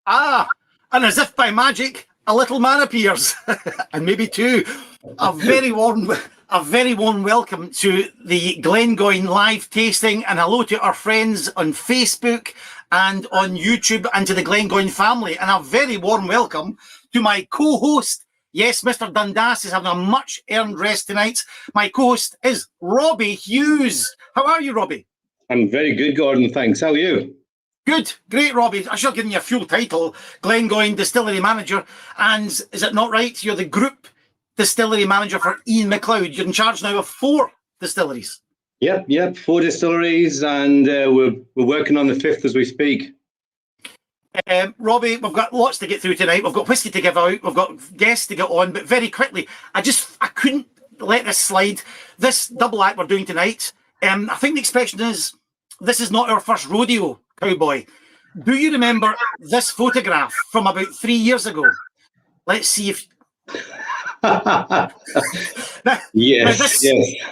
Ah, and as if by magic, a little man appears, and maybe two. A very warm welcome to the Glengoyne live tasting, and hello to our friends on Facebook and on YouTube, and to the Glengoyne family, and a very warm welcome to my co-host. Yes, Mr. Dundas is having a much-earned rest tonight. My co-host is Robbie Hughes. How are you, Robbie? I'm very good, Gordon. Thanks. How are you? Good. Great, Robbie. I should have given you a full title, Glengoyne Distillery Manager. And is it not right? You're the Group Distillery Manager for Ian MacLean. You're in charge now of 4 distilleries. Yep. 4 distilleries, and we're working on the 5th as we speak. Robbie, we've got lots to get through tonight. We've got whiskey to give out. We've got guests to get on. But very quickly, I couldn't let this slide. This double act we're doing tonight, I think the expression is, this is not our first rodeo, cowboy. Do you remember this photograph from about 3 years ago? Let's see if... Yes.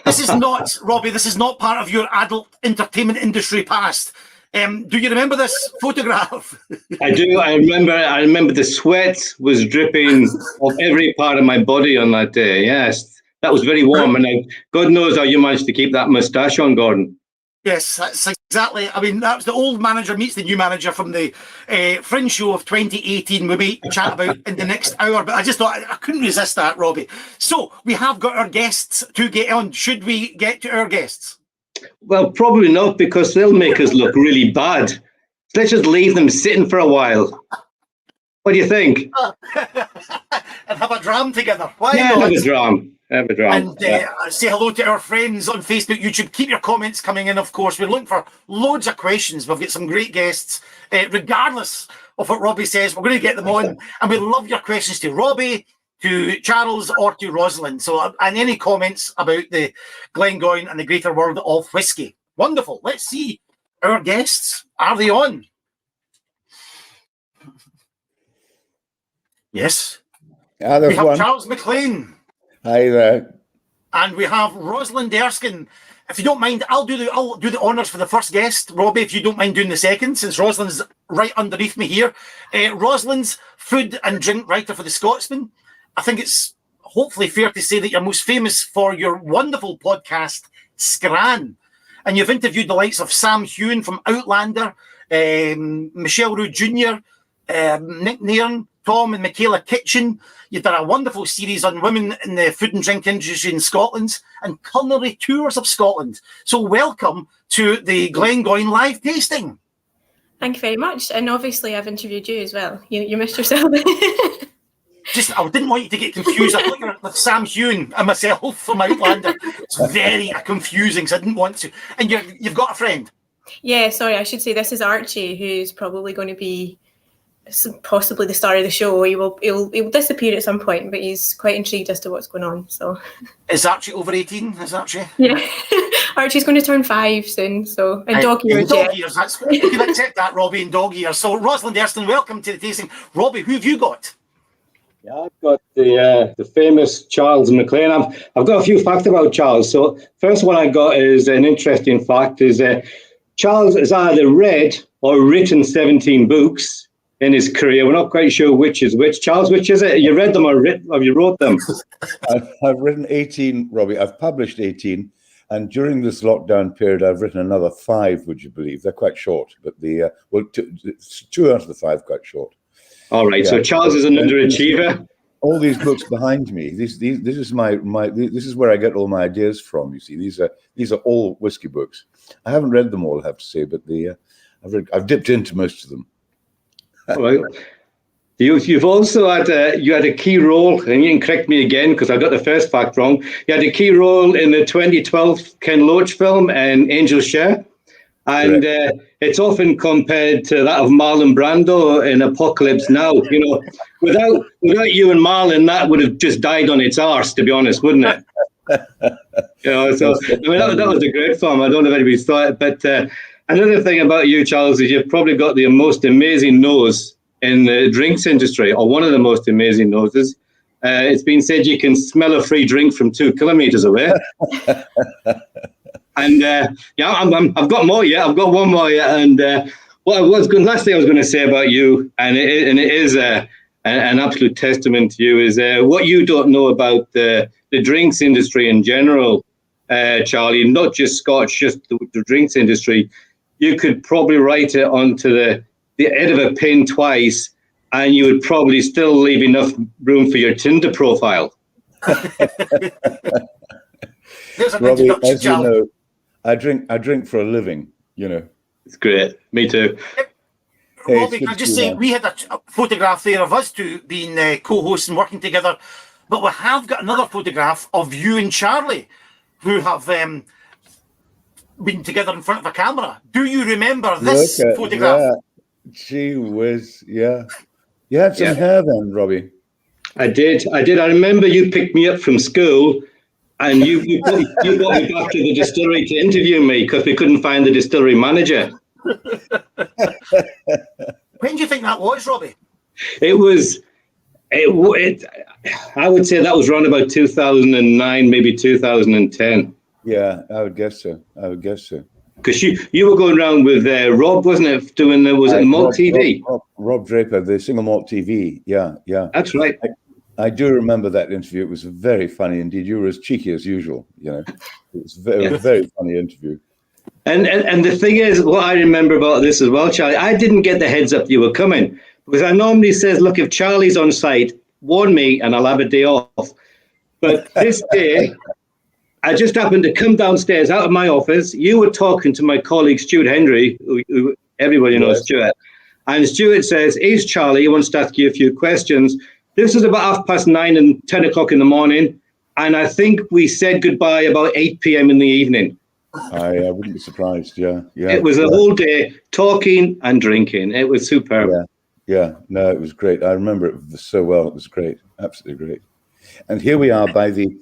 This is not, Robbie, this is not part of your adult entertainment industry past. Do you remember this photograph? I do. I remember the sweat was dripping off every part of my body on that day. Yes, that was very warm. And God knows how you managed to keep that moustache on, Gordon. Yes, that's exactly. I mean, that was the old manager meets the new manager from the Fringe Show of 2018. We may chat about in the next hour, but I just thought I couldn't resist that, Robbie. So we have got our guests to get on. Should we get to our guests? Well, probably not, because they'll make us look really bad. Let's just leave them sitting for a while. What do you think? And have a dram together. Why not? Have a dram. And say hello to our friends on Facebook, YouTube. Keep your comments coming in, of course. We're looking for loads of questions. We've got some great guests. Regardless of what Robbie says, we're going to get them on. And we love your questions to Robbie, to Charles, or to Rosalind. So, and any comments about the Glengoyne and the greater world of whiskey. Wonderful. Let's see our guests. Are they on? Yes. We have Charles MacLean. Hi there. And we have Rosalind Erskine. If you don't mind, I'll do the honours for the first guest. Robbie, if you don't mind doing the second, since Rosalind's right underneath me here. Rosalind's food and drink writer for the Scotsman. I think it's hopefully fair to say that you're most famous for your wonderful podcast, Scran. And you've interviewed the likes of Sam Hughes from Outlander, Michelle Roux Jr., Nick Nairn, Tom and Michaela Kitchen. You've done a wonderful series on women in the food and drink industry in Scotland and culinary tours of Scotland. So welcome to the Glengoyne live tasting. Thank you very much. And obviously I've interviewed you as well. You missed yourself. I didn't want you to get confused. I thought you were with Sam Hughes and myself from Outlander. It's very confusing, so I didn't want to. And you've got a friend? Yeah, sorry, I should say this is Archie, who's probably going to be possibly the star of the show. He'll disappear at some point, but he's quite intrigued as to what's going on. So, is Archie over 18? Is Archie? Yeah, Archie's going to turn 5 soon. So, and dog years. Dog years. You can accept that, Robbie, in dog years. So, Rosalind Erskine, welcome to the tasting. Robbie, who have you got? Yeah, I've got the famous Charles MacLean. I've got a few facts about Charles. So, first one I got is an interesting fact: is Charles has either read or written 17 books in his career. We're not quite sure which is which. Charles, which is it? You read them or you wrote them? I've written 18, Robbie. I've published 18. And during this lockdown period, I've written another 5, would you believe? They're quite short, but two out of the 5 quite short. All right. Yeah. So Charles is an underachiever. All these books behind me. This is this is where I get all my ideas from. You see, these are all whiskey books. I haven't read them all, I have to say, but I've dipped into most of them. All right. You've also had a key role, and you can correct me again because I got the first fact wrong. You had a key role in the 2012 Ken Loach film and Angel's Share, and it's often compared to that of Marlon Brando in Apocalypse Now. You know, without you and Marlon, that would have just died on its arse, to be honest, wouldn't it? You know, so I mean that was a great film. I don't know if anybody's thought it, but another thing about you, Charles, is you've probably got the most amazing nose in the drinks industry, or one of the most amazing noses. It's been said you can smell a free drink from 2 kilometers away. And I've got more yet. I've got one more yet. And last thing I was going to say about you, and it is an absolute testament to you, is what you don't know about the drinks industry in general, Charlie, not just Scotch, just the drinks industry. You could probably write it onto the end of a pin twice, and you would probably still leave enough room for your Tinder profile. There's an Robbie, introduction, as you Charlie. know, I drink for a living, you know. It's great. Me too. Hey, Robbie, can I just say, we had a photograph there of us two being co-hosts and working together, but we have got another photograph of you and Charlie, who have been together in front of a camera. Do you remember this photograph? Yeah. Gee whiz, yeah. You had some hair then, Robbie. I did. I remember you picked me up from school, and you brought me back to the distillery to interview me because we couldn't find the distillery manager. When do you think that was, Robbie? I would say that was around about 2009, maybe 2010. Yeah, I would guess so. Because you were going around with Rob, wasn't it? Was it Malt TV? Rob Draper, the Single Malt TV. Yeah. That's right. I do remember that interview. It was very funny indeed. You were as cheeky as usual. You know, it was a very funny interview. And the thing is, what I remember about this as well, Charlie, I didn't get the heads up you were coming because I normally says, look, if Charlie's on site, warn me and I'll have a day off. But this day, I just happened to come downstairs out of my office. You were talking to my colleague, Stuart Henry, who everybody knows Stuart. And Stuart says, here's Charlie, he wants to ask you a few questions. This was about 9:30 and 10 o'clock in the morning. And I think we said goodbye about 8 p.m. in the evening. I wouldn't be surprised. Yeah. It was a whole day talking and drinking. It was superb. Yeah. No, it was great. I remember it so well. It was great. Absolutely great. And here we are by the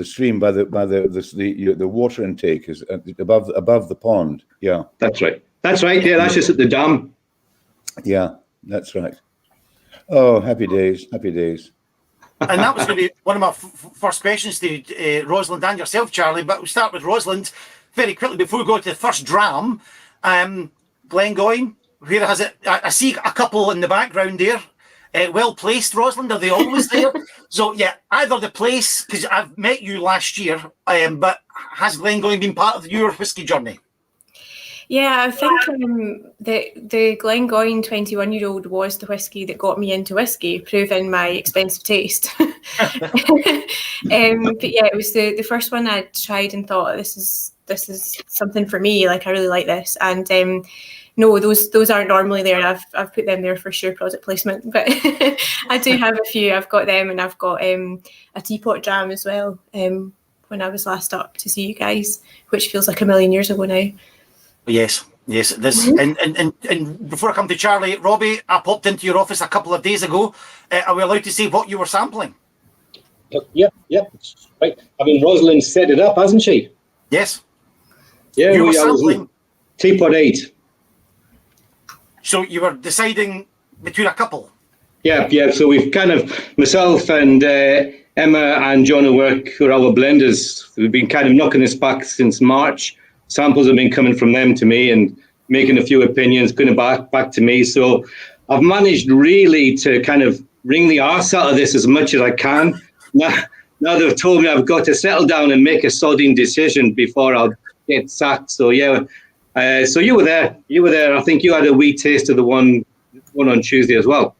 stream, by the water intake is above the pond. Yeah. That's right. Yeah, that's just at the dam. Yeah, that's right. Oh, happy days. And that was going to be one of my first questions to Rosalind and yourself, Charlie. But we'll start with Rosalind very quickly before we go to the first dram. Glengoyne, where has it? I see a couple in the background there. Well placed, Rosalind. Are they always there? So yeah, either the place, because I've met you last year, but has Glengoyne been part of your whiskey journey? Yeah, I think the Glengoyne 21-year-old was the whiskey that got me into whiskey, proving my expensive taste. But yeah, it was the first one I tried and thought this is something for me. Like, I really like this. And no, those aren't normally there. I've put them there for sure, product placement. But I do have a few. I've got them, and I've got a teapot dram as well. When I was last up to see you guys, which feels like a million years ago now. Yes. This and before I come to Charlie, Robbie, I popped into your office a couple of days ago. Are we allowed to say what you were sampling? Yep. Right. I mean, Rosalind set it up, hasn't she? Yes. Yeah, you were sampling Teapot 8. So you were deciding between a couple. Yeah. So we've kind of, myself and Emma and John who are our blenders. We've been kind of knocking this back since March. Samples have been coming from them to me and making a few opinions, going back to me. So I've managed really to kind of wring the arse out of this as much as I can. Now they've told me I've got to settle down and make a sodding decision before I'll get sacked. So yeah, so you were there. I think you had a wee taste of the one on Tuesday as well.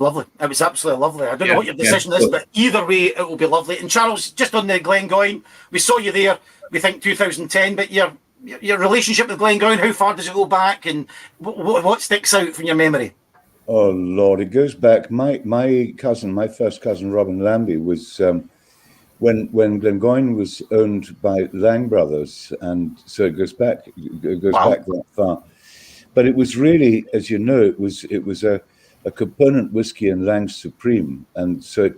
Lovely. It was absolutely lovely. I don't know what your decision is, but either way, it will be lovely. And Charles, just on the Glengoyne, we saw you there. We think 2010, but your relationship with Glengoyne, how far does it go back, and what sticks out from your memory? Oh Lord, it goes back. My first cousin Robin Lambie was when Glengoyne was owned by Lang Brothers, and so it goes back that far. But it was really, as you know, it was a component whiskey in Lang Supreme, and so it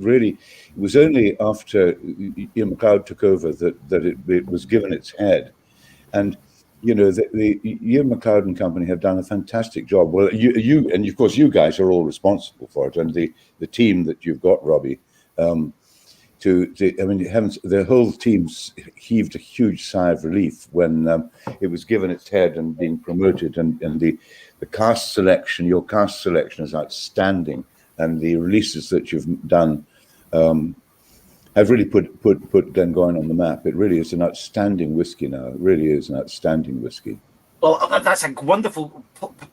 was only after Ian MacLeod took over that it was given its head. And you know, the Ian MacLeod and company have done a fantastic job. Well, you and of course you guys are all responsible for it, and the team that you've got, Robbie. I mean, the whole team heaved a huge sigh of relief when it was given its head and being promoted, and the cast selection, your cast selection is outstanding, and the releases that you've done have really put Glengoyne on the map. It really is an outstanding whiskey now. It really is an outstanding whiskey. Well, that's a wonderful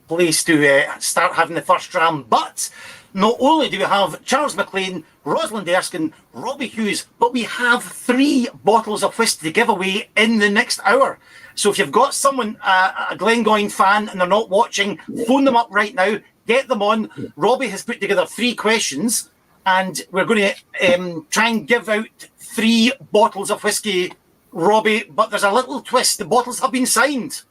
place to start having the first dram. But not only do we have Charles MacLean, Rosalind Erskine, Robbie Hughes, but we have 3 bottles of whiskey to give away in the next hour. So if you've got someone, a Glengoyne fan, and they're not watching, phone them up right now, get them on. Robbie has put together 3 questions, and we're going to try and give out 3 bottles of whiskey, Robbie, but there's a little twist. The bottles have been signed.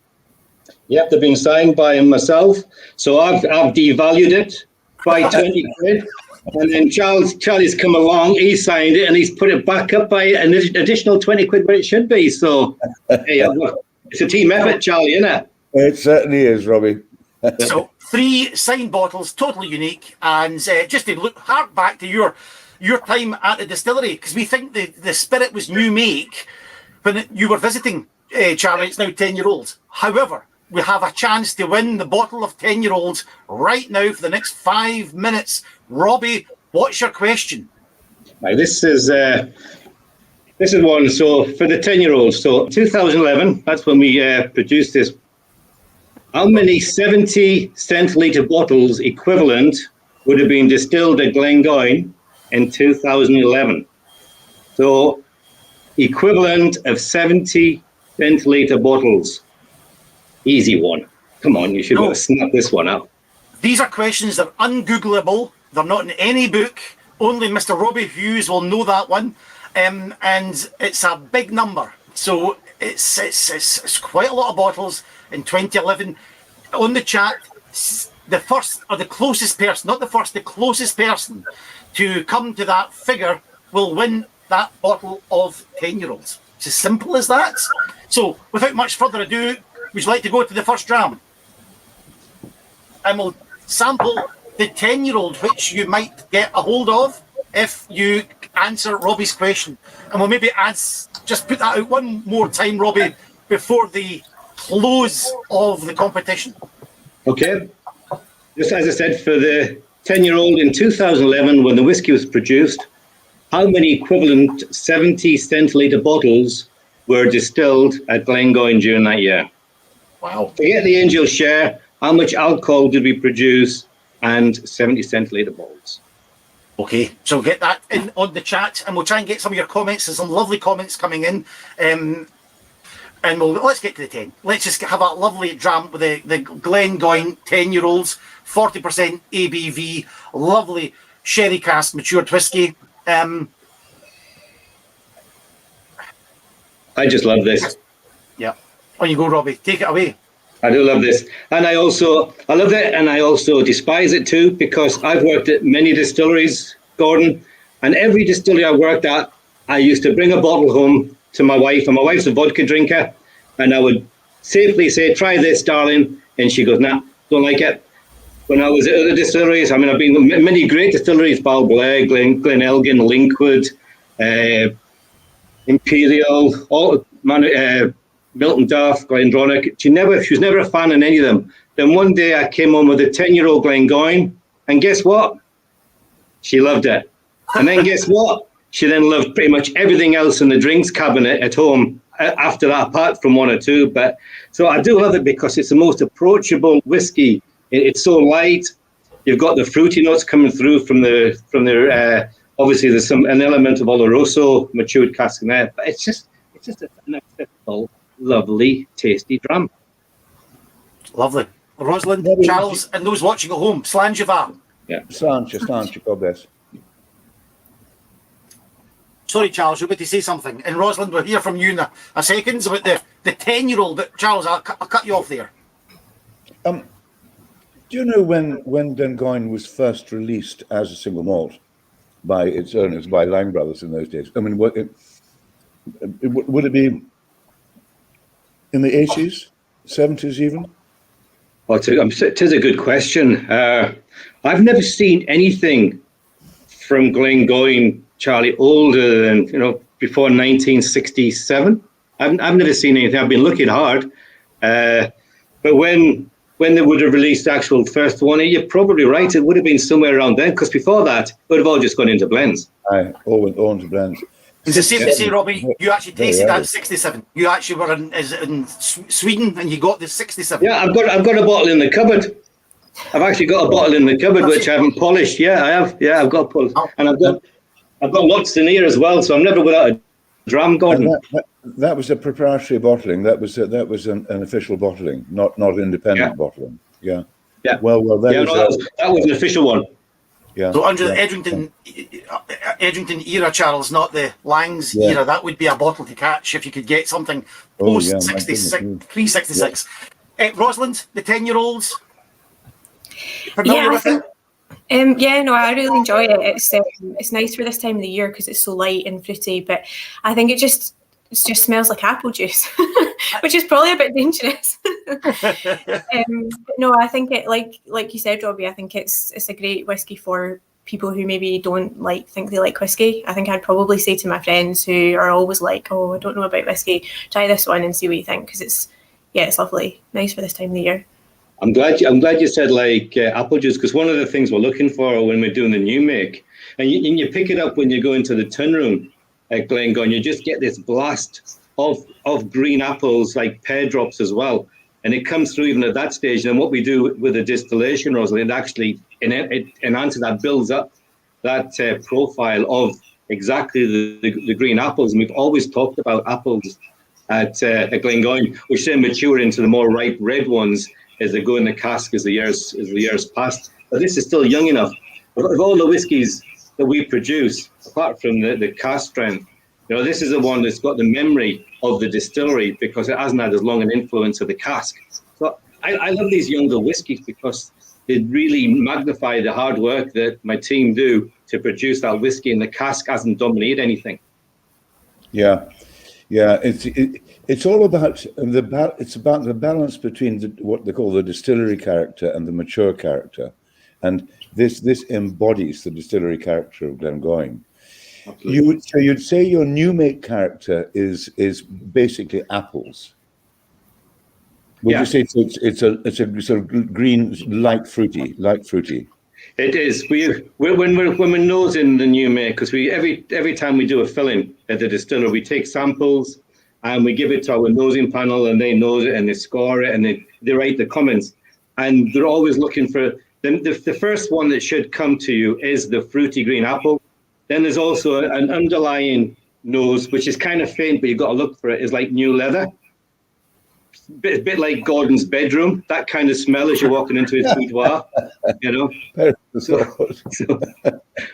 Yep, they've been signed by myself. So I've devalued it by 20 quid. And then Charlie's come along, he signed it, and he's put it back up by an additional 20 quid where it should be. So hey, it's a team effort, Charlie, isn't it? It certainly is, Robbie. So 3 signed bottles, totally unique, and just to hark back to your time at the distillery, because we think the spirit was new make when you were visiting, Charlie. It's now 10-year-olds. However, we have a chance to win the bottle of 10-year-olds right now for the next 5 minutes. Robbie, what's your question? Right, this is one. So for the 10-year-olds, so 2011, that's when we produced this. How many 70 centilitre bottles equivalent would have been distilled at Glengoyne in 2011? So equivalent of 70 centilitre bottles. Easy one. Come on, you should have snapped this one up. These are questions that are ungoogleable. They're not in any book. Only Mr. Robbie Hughes will know that one. And it's a big number. So it's quite a lot of bottles in 2011. On the chat, the first or the closest person, not the first, the closest person to come to that figure will win that bottle of 10-year-olds. It's as simple as that. So without much further ado, would you like to go to the first dram? And we'll sample the 10-year-old, which you might get a hold of if you answer Robbie's question. And we'll maybe just put that out one more time, Robbie, before the close of the competition. Okay. Just as I said, for the 10-year-old in 2011, when the whiskey was produced, how many equivalent 70 centilitre bottles were distilled at Glengoyne during that year? Wow. Forget the angel share. How much alcohol did we produce and 70 centilitre bottles? Okay, so get that in on the chat, and we'll try and get some of your comments. There's some lovely comments coming in. And let's get to the 10. Let's just have a lovely dram with the Glengoyne 10-year-olds, 40% ABV, lovely sherry cask matured whiskey. I just love this. Yeah. On you go, Robbie. Take it away. I do love this. And I love it, and I also despise it too, because I've worked at many distilleries, Gordon, and every distillery I worked at, I used to bring a bottle home to my wife, and my wife's a vodka drinker, and I would safely say, try this, darling, and she goes, nah, don't like it. When I was at other distilleries, I mean, I've been to many great distilleries, Balblair, Glen Elgin, Linkwood, Imperial, Milton Duff, Glendronach. She was never a fan of any of them. Then one day I came home with a 10-year-old Glengoyne, and guess what? She loved it. And then guess what? She then loved pretty much everything else in the drinks cabinet at home after that, apart from one or two. But so I do love it because it's the most approachable whiskey. It's so light. You've got the fruity notes coming through from the obviously there's an element of Oloroso matured cask in there, but it's just an acceptable, lovely, tasty dram. Lovely. Rosalind, Charles, and those watching at home, Slanjava. Yeah. Slancha, God bless. Sorry, Charles, you're about to say something. And Rosalind, we'll hear from you in a second about the 10-year-old. But Charles, I'll cut you off there. Do you know when Glengoyne was first released as a single malt by its owners, by Lang Brothers in those days? I mean, would it be in the 80s, 70s even? Oh, it is a good question. I've never seen anything from Glengoyne Charlie, older than, before 1967. I've never seen anything. I've been looking hard. But when they would have released the actual first one, you're probably right. It would have been somewhere around then, because before that, it would have all just gone into blends. Aye, all into blends. Is it safe to say, Robbie, you actually tasted that 67? You actually were in Sweden and you got the 67? Yeah, I've got a bottle in the cupboard. I've actually got a bottle in the cupboard which I haven't polished. Yeah, I have. Yeah, I've got polished. And I've got lots in here as well, so I'm never without a dram, Gordon. That was a proprietary bottling. That was an official bottling, not independent bottling. Yeah. Yeah. Well, that was an official one. Yeah. So under the Edrington era, Charles, not the Langs era, that would be a bottle to catch if you could get something post 66, pre-66. Rosalind, the 10-year-olds, familiar with it? I really enjoy it. It's nice for this time of the year because it's so light and fruity, but I think it just smells like apple juice, which is probably a bit dangerous. No, I think it, like you said, Robbie, I think it's a great whiskey for people who maybe don't think they like whiskey. I think I'd probably say to my friends who are always like, oh, I don't know about whiskey, try this one and see what you think, because it's lovely, nice for this time of the year. I'm glad you said apple juice, because one of the things we're looking for when we're doing the new make, and you pick it up when you go into the tin room at Glengoyne, you just get this blast of green apples, like pear drops as well, and it comes through even at that stage. And what we do with the distillation, Rosalind, actually it enhances that, builds up that profile of exactly the green apples. And we've always talked about apples at Glengoyne, which then mature into the more ripe red ones as they go in the cask as the years pass. But this is still young enough. Of all the whiskies that we produce, apart from the cask strength, this is the one that's got the memory of the distillery, because it hasn't had as long an influence of the cask. So I love these younger whiskies because they really magnify the hard work that my team do to produce that whiskey, and the cask hasn't dominated anything. Yeah. It's all about the balance between what they call the distillery character and the mature character, and this embodies the distillery character of Glengoyne. You'd say your new make character is basically apples. Would you say it's a sort of green, light fruity? It is. When we're nosing the new make, because every time we do a filling at the distiller, we take samples and we give it to our nosing panel, and they nose it and they score it and they write the comments, and they're always looking for the first one that should come to you is the fruity green apple. Then there's also an underlying nose, which is kind of faint, but you've got to look for it, is like new leather. A bit like Gordon's bedroom, that kind of smell as you're walking into his boudoir, So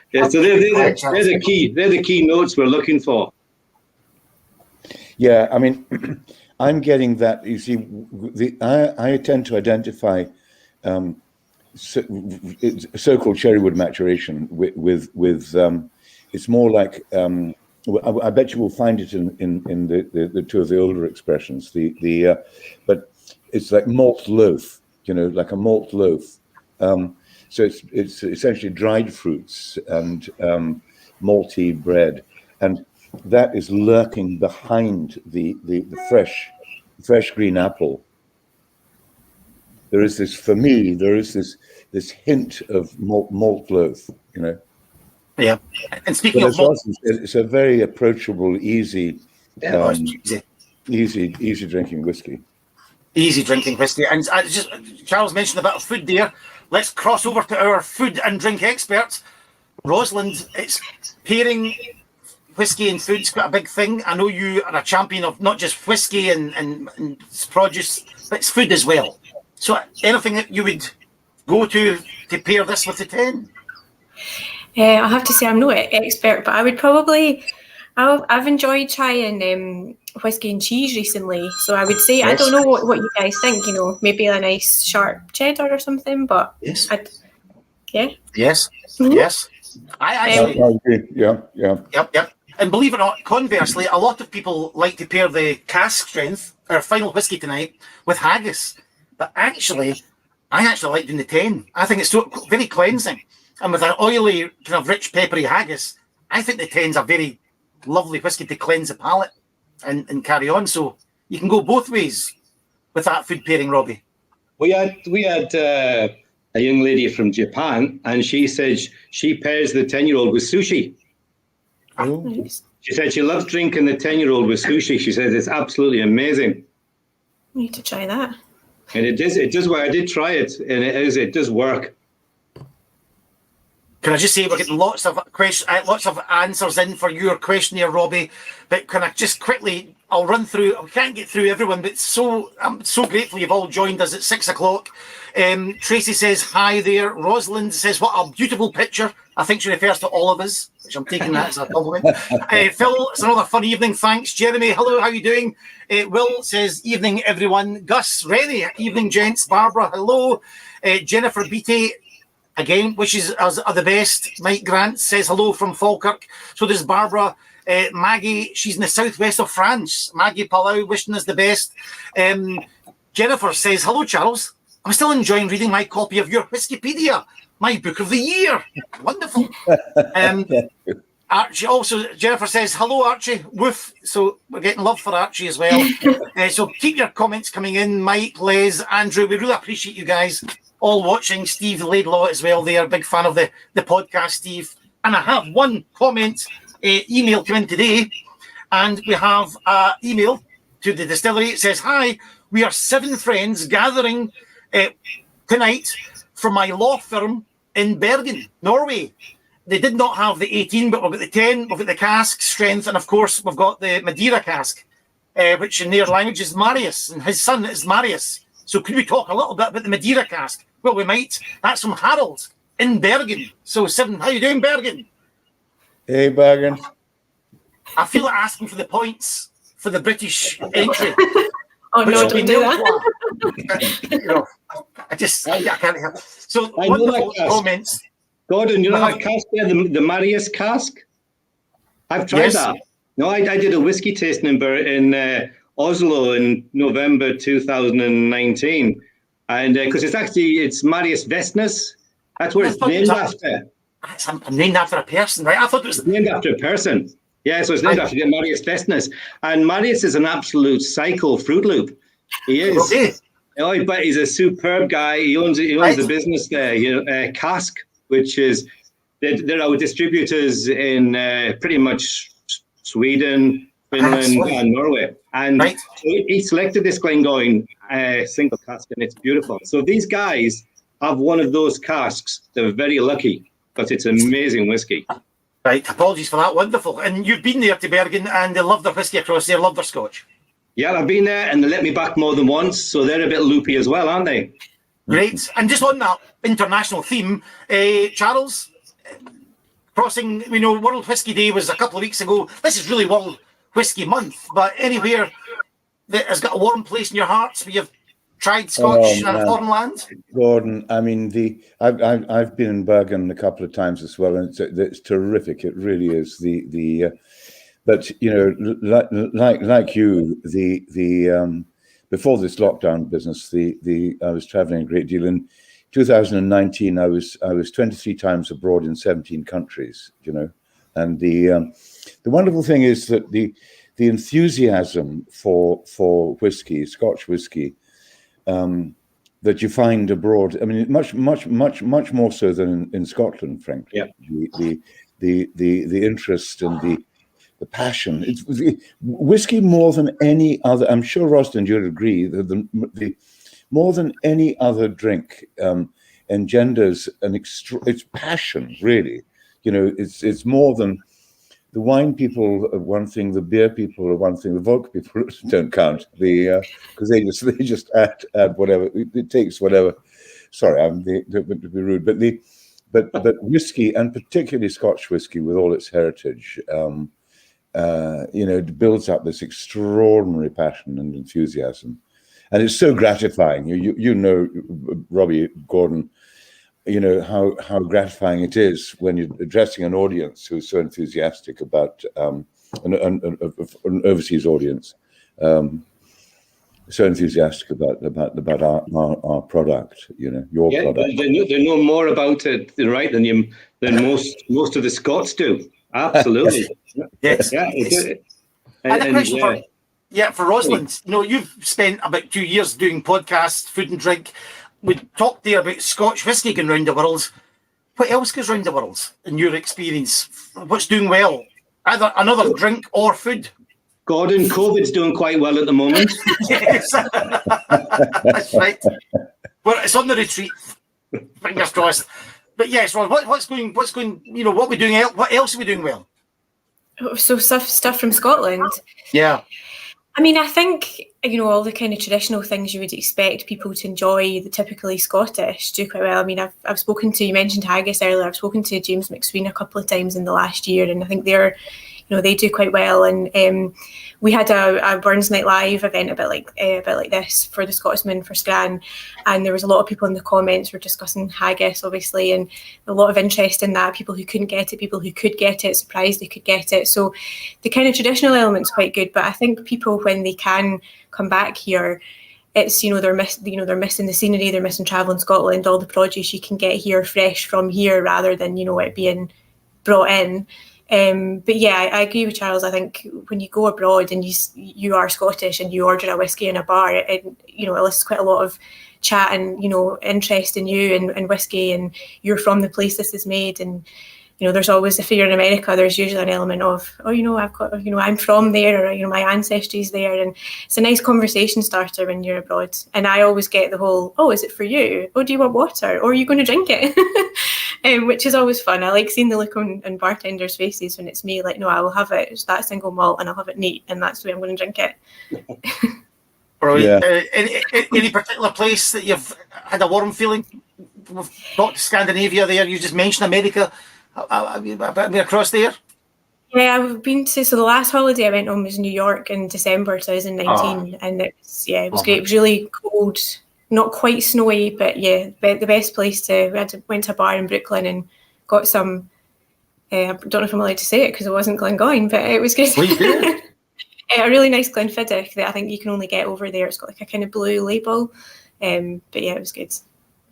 they're the key notes we're looking for. Yeah, I mean, I'm getting that. You see, I tend to identify so-called cherrywood maturation with it's more like I bet you will find it in the two of the older expressions. But it's like malt loaf, like a malt loaf. So it's essentially dried fruits and malty bread, and that is lurking behind the fresh green apple. There is this, for me, this hint of malt loaf, Yeah, and speaking of malt, it's a very approachable, easy drinking whiskey. Easy drinking whiskey. And Charles mentioned a bit of food there. Let's cross over to our food and drink experts. Rosalind, it's pairing whiskey and food's quite a big thing. I know you are a champion of not just whiskey and produce, but it's food as well. So anything that you would go to pair this with the 10? I have to say I'm no expert, but I would probably, I've enjoyed trying whiskey and cheese recently. So I would say, yes. I don't know what you guys think, maybe a nice sharp cheddar or something, but yes. Yes. Mm-hmm. Yes. I agree. Yeah. Yep. And believe it or not, conversely, a lot of people like to pair the cask strength, our final whiskey tonight, with haggis. But I actually like doing the 10. I think it's so very cleansing. And with an oily, kind of rich, peppery haggis, I think the 10's a very lovely whiskey to cleanse the palate and carry on. So you can go both ways with that food pairing, Robbie. We had a young lady from Japan, and she said she pairs the 10-year-old with sushi. Oh. Nice. She said she loves drinking the 10-year-old with sushi. She says it's absolutely amazing. Need to try that. And it does work. I did try it, and it does work. Can I just say we're getting lots of answers in for your question here, Robbie. But can I just quickly? I'll run through. I can't get through everyone, but I'm so grateful you've all joined us at 6 o'clock. Tracy says hi there. Rosalind says what a beautiful picture. I think she refers to all of us, which I'm taking that as a compliment. Phil, it's another fun evening. Thanks, Jeremy. Hello, how are you doing? Will says evening, everyone. Gus, Rennie, evening, gents. Barbara, hello. Jennifer Beattie. Again, wishes us the best. Mike Grant says hello from Falkirk. So does Barbara. Maggie, she's in the southwest of France. Maggie Palau wishing us the best. Jennifer says, hello, Charles. I'm still enjoying reading my copy of your Whiskipedia, my book of the year. Wonderful. Archie also, Jennifer says, hello, Archie. Woof. So we're getting love for Archie as well. So keep your comments coming in. Mike, Les, Andrew, we really appreciate you guys all watching. Steve Laidlaw as well there, big fan of the podcast, Steve. And I have one comment email come in today, and we have an email to the distillery. It says, hi, we are 7 friends gathering tonight from my law firm in Bergen, Norway. They did not have the 18, but we've got the 10, we've got the cask strength, and of course we've got the Madeira cask, which in their language is Marius, and his son is Marius. So could we talk a little bit about the Madeira cask? Well, we might. That's from Harold in Bergen. So 7, how you doing, Bergen? Hey, Bergen. I feel like asking for the points for the British entry. Oh, no, don't do that. I can't help. So I wonderful comments. Gordon, you know that cask there, the Marius cask? I've tried that. No, I did a whiskey tasting in Oslo in November 2019. And because it's Marius Vestnes. That's where it's named after. It's named after a person, right? I thought it was named after a person. Yeah, so it's named after Marius Vestnes. And Marius is an absolute psycho Fruit Loop. He is. Okay. Oh, but he's a superb guy. He owns the business there, Cask, which is they're our distributors in pretty much Sweden, Finland, and Norway. And he selected this Glengoyne single cask, and it's beautiful. So these guys have one of those casks. They're very lucky because it's amazing whiskey. Right, apologies for that. Wonderful. And you've been there to Bergen, and they love their whiskey across there, love their Scotch. Yeah, I've been there, and they let me back more than once, so they're a bit loopy as well, aren't they? Great. And just on that international theme, Charles, crossing, World Whiskey Day was a couple of weeks ago. This is really World Whiskey Month, but anywhere that has got a warm place in your hearts where you've tried Scotch in a foreign land? Gordon, I mean, I've been in Bergen a couple of times as well, and it's terrific. It really is. But like you, the before this lockdown business, I was traveling a great deal. In 2019, I was 23 times abroad in 17 countries. And the wonderful thing is that the enthusiasm for whiskey, Scotch whiskey, that you find abroad. I mean, much more so than in Scotland, frankly. Yeah. The interest and the passion. It's whiskey more than any other. I'm sure Rosalind, you'd agree that the more than any other drink engenders it's passion. Really, it's more than. The wine people are one thing, the beer people are one thing, the vodka people don't count. Because they just add whatever it takes, whatever. Sorry, don't mean to be rude, but whiskey, and particularly Scotch whiskey, with all its heritage, it builds up this extraordinary passion and enthusiasm, and it's so gratifying. Robbie, Gordon. How gratifying it is when you're addressing an audience who's so enthusiastic about an overseas audience, so enthusiastic about our product. Your product. They know more about it, right, than most of the Scots do. Absolutely. Yes. Yeah. And a question yeah. for Rosalind. You know, you've spent about 2 years doing podcasts, food and drink. We talked there about Scotch whisky going round the world. What else goes round the world in your experience? What's doing well? Either another drink or food? Gordon, COVID's doing quite well at the moment. Yes. That's right. Well, it's on the retreat. Fingers crossed. But yes, Ron, what's going, you know, what are we doing? What else are we doing well? So stuff from Scotland. Yeah. I mean, I think, you know, all the kind of traditional things you would expect people to enjoy, the typically Scottish, do quite well. I mean, I've spoken to, you mentioned haggis earlier, I've spoken to James McSween a couple of times in the last year, and I think they're, you know, they do quite well. And we had a Burns Night Live event a bit like this for the Scotsman for Scran, and there was a lot of people in the comments were discussing haggis, obviously, and a lot of interest in that. People who couldn't get it, people who could get it, surprised they could get it. So the kind of traditional element's quite good, but I think people, when they can come back here, it's, you know, they're missing the scenery, they're missing travel in Scotland, all the produce you can get here fresh from here rather than, you know, it being brought in. But yeah, I agree with Charles. I think when you go abroad and you are Scottish and you order a whiskey in a bar, it you know, elicits quite a lot of chat and, you know, interest in you and whiskey, and you're from the place this is made. And, you know, there's always, if you're in America, there's usually an element of, oh, you know, I've got, you know, I'm from there, or, you know, my ancestry's there. And it's a nice conversation starter when you're abroad. And I always get the whole, oh, is it for you? Oh, do you want water? Or are you going to drink it? Which is always fun. I like seeing the look on bartenders' faces when it's me, like, no, I will have it. It's that single malt and I'll have it neat, and that's the way I'm going to drink it. Brilliant. Yeah. Any particular place that you've had a warm feeling? We've got Scandinavia there. You just mentioned America. Have you been across there? Yeah, I've been to, so the last holiday I went on was New York in December 2019, and it was great. It was really cold, not quite snowy, but yeah, the best place to, went to a bar in Brooklyn and got some, I don't know if I'm allowed to say it because it wasn't Glengoyne, but it was good. A really nice Glenfiddich that I think you can only get over there. It's got like a kind of blue label, but yeah, it was good.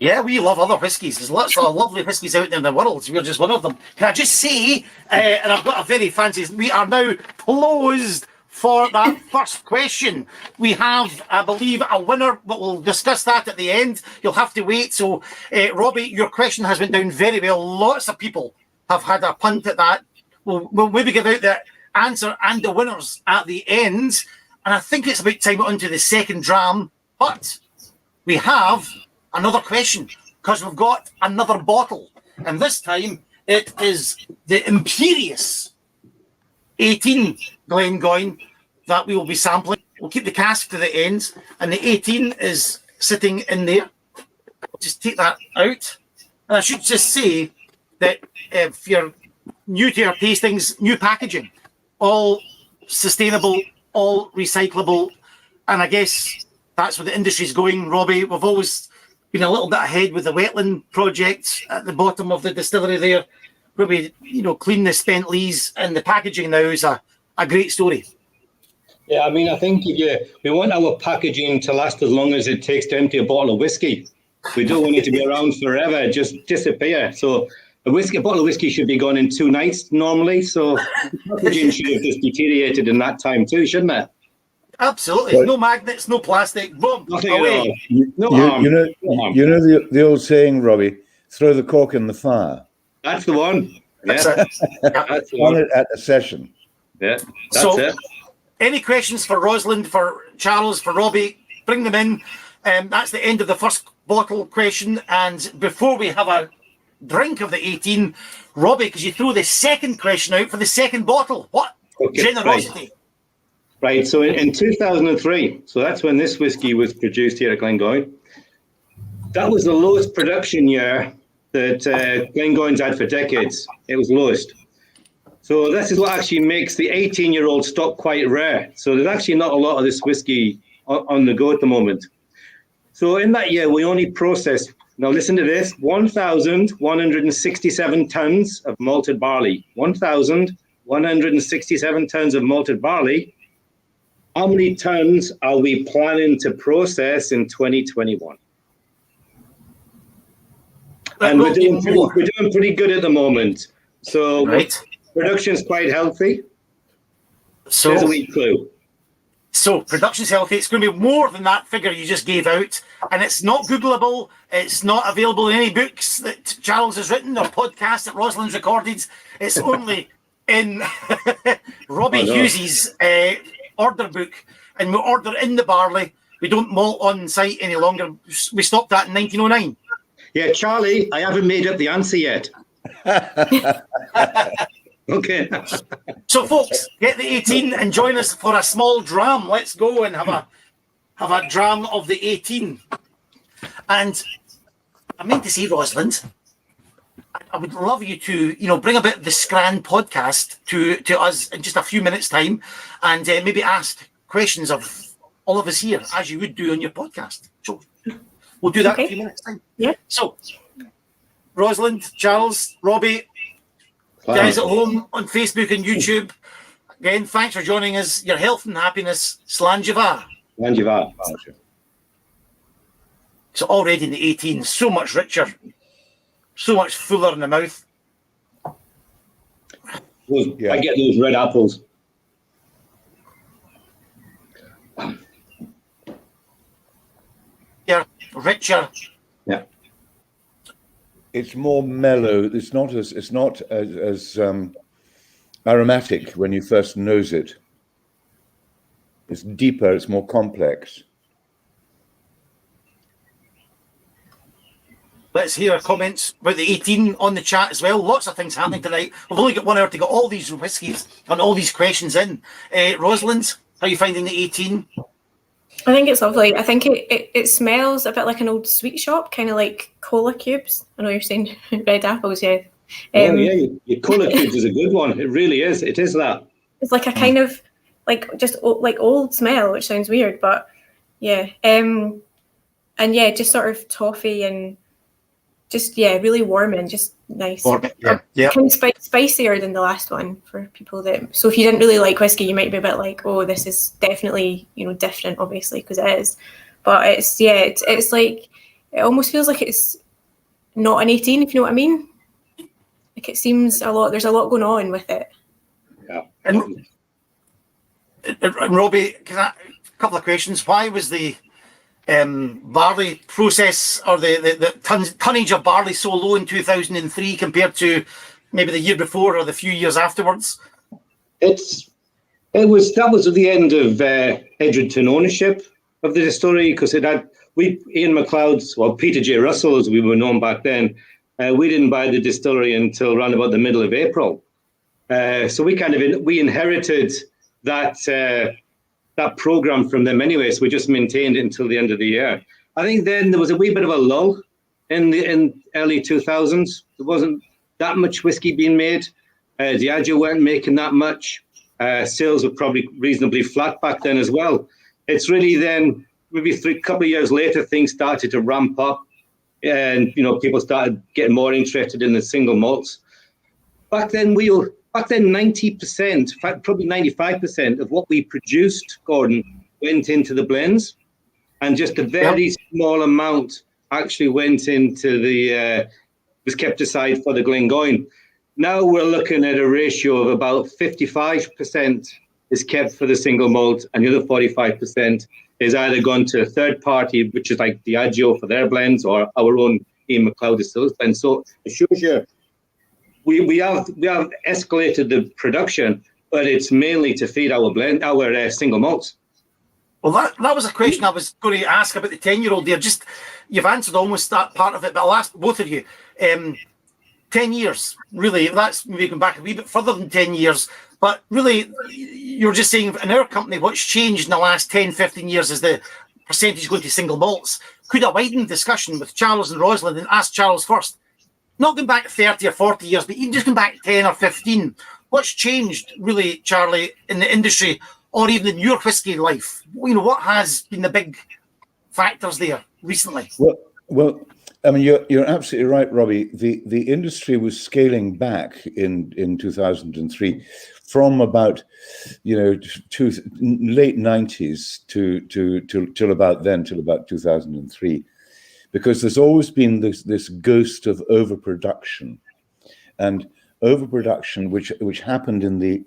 Yeah, we love other whiskies. There's lots of lovely whiskies out there in the world. We're just one of them. Can I just say, and I've got a very fancy, we are now closed for that first question. We have, I believe, a winner, but we'll discuss that at the end. You'll have to wait. So, Robbie, your question has went down very well. Lots of people have had a punt at that. We'll maybe give out the answer and the winners at the end. And I think it's about time on to the second dram. But we have another question, because we've got another bottle, and this time it is the Imperious 18 Glengoyne that we will be sampling. We'll keep the cask to the end, and the 18 is sitting in there. Just take that out, and I should just say that if you're new to our tastings, new packaging, all sustainable, all recyclable, and I guess that's where the industry's going. Robbie, we've always been a little bit ahead with the wetland project at the bottom of the distillery there, where we, you know, clean the spent lees, and the packaging now is a great story. Yeah, I mean, I think we want our packaging to last as long as it takes to empty a bottle of whiskey. We don't want it to be around forever, just disappear. So a bottle of whiskey should be gone in 2 nights normally. So the packaging should have just deteriorated in that time too, shouldn't it? Absolutely. But no magnets, no plastic. Boom. Nothing away. You know the old saying, Robbie, throw the cork in the fire. That's the one. Yeah. That's the one at a session. Yeah, that's it. Any questions for Rosalind, for Charles, for Robbie? Bring them in. That's the end of the first bottle question. And before we have a drink of the 18, Robbie, because you throw the second question out for the second bottle. What generosity. Right, so in 2003, so that's when this whiskey was produced here at Glengoyne. That was the lowest production year that Glengoyne's had for decades. It was lowest. So this is what actually makes the 18-year-old stock quite rare. So there's actually not a lot of this whiskey on the go at the moment. So in that year, we only processed, now listen to this, 1,167 tons of malted barley. 1,167 tons of malted barley. How many tons are we planning to process in 2021? And we're doing pretty good at the moment. So Production's quite healthy. So There's a wee clue. So production's healthy. It's going to be more than that figure you just gave out, and it's not Googleable. It's not available in any books that Charles has written or podcasts that Rosalind's recorded. It's only in Robbie Hughes's order book, and we order in the barley. We don't malt on site any longer. We stopped that in 1909. Yeah, Charlie, I haven't made up the answer yet. Okay. So, folks, get the 18 and join us for a small dram. Let's go and have a dram of the 18. And I meant to say, Rosalind, I would love you to, bring a bit of the Scran podcast to us in just a few minutes' time, and maybe ask questions of all of us here, as you would do on your podcast. So we'll do that in a few minutes' time. Yeah. So, Rosalind, Charles, Robbie, guys at home on Facebook and YouTube, again, thanks for joining us. Your health and happiness. Slanjava. Slanjava. So already in the 18, so much richer, so much fuller in the mouth. I get those red apples. Yeah, richer. Yeah. It's more mellow. It's not as aromatic when you first nose it. It's deeper. It's more complex. Let's hear comments about the 18 on the chat as well. Lots of things happening tonight. We've only got 1 hour to get all these whiskies and all these questions in. Rosalind, how are you finding the 18? I think it's lovely. I think it smells a bit like an old sweet shop, kind of like cola cubes. I know you're saying red apples, yeah. Your cola cubes is a good one. It really is. It is that. It's like a kind of just old smell, which sounds weird, but yeah. And yeah, just sort of toffee and just really warm and just nice. Yeah. Kind of spicier than the last one for people that. So if you didn't really like whiskey, you might be a bit like, oh, this is definitely different, obviously, because it is. But it's like it almost feels like it's not an 18, if you know what I mean. Like it seems there's a lot going on with it. Yeah. And Robbie, a couple of questions. Why was the barley process or the tonnage of barley so low in 2003 compared to maybe the year before or the few years afterwards? That was at the end of Edgerton ownership of the distillery, because Ian MacLeod's, well, Peter J. Russell, as we were known back then, we didn't buy the distillery until around about the middle of April. So we inherited that program from them anyway, so we just maintained it until the end of the year. I think then there was a wee bit of a lull in early 2000s. There wasn't that much whiskey being made. Diageo weren't making that much. Sales were probably reasonably flat back then as well. It's really then, maybe a couple of years later, things started to ramp up, and people started getting more interested in the single malts. Back then, 90%, in fact, probably 95% of what we produced, Gordon, went into the blends, and just a very small amount actually went into was kept aside for the Glengoyne. Now we're looking at a ratio of about 55% is kept for the single malt, and the other 45% is either gone to a third party, which is like Diageo for their blends, or our own Ian MacLeod distillers blends. So it shows you we have escalated the production, but it's mainly to feed our single malts. Well, that was a question I was going to ask about the 10-year-old there. Just, you've answered almost that part of it, but I'll ask both of you. 10 years, really, that's maybe going back a wee bit further than 10 years, but really, you're just saying in our company, what's changed in the last 10, 15 years is the percentage going to single malts. Could I widen the discussion with Charles and Rosalind and ask Charles first? Not going back 30 or 40 years, but even just going back 10 or 15. What's changed, really, Charlie, in the industry, or even in your whiskey life? What has been the big factors there recently? Well, I mean, you're absolutely right, Robbie. The industry was scaling back in 2003 from about to late 90s till about 2003. Because there's always been this ghost of overproduction. And overproduction, which happened in the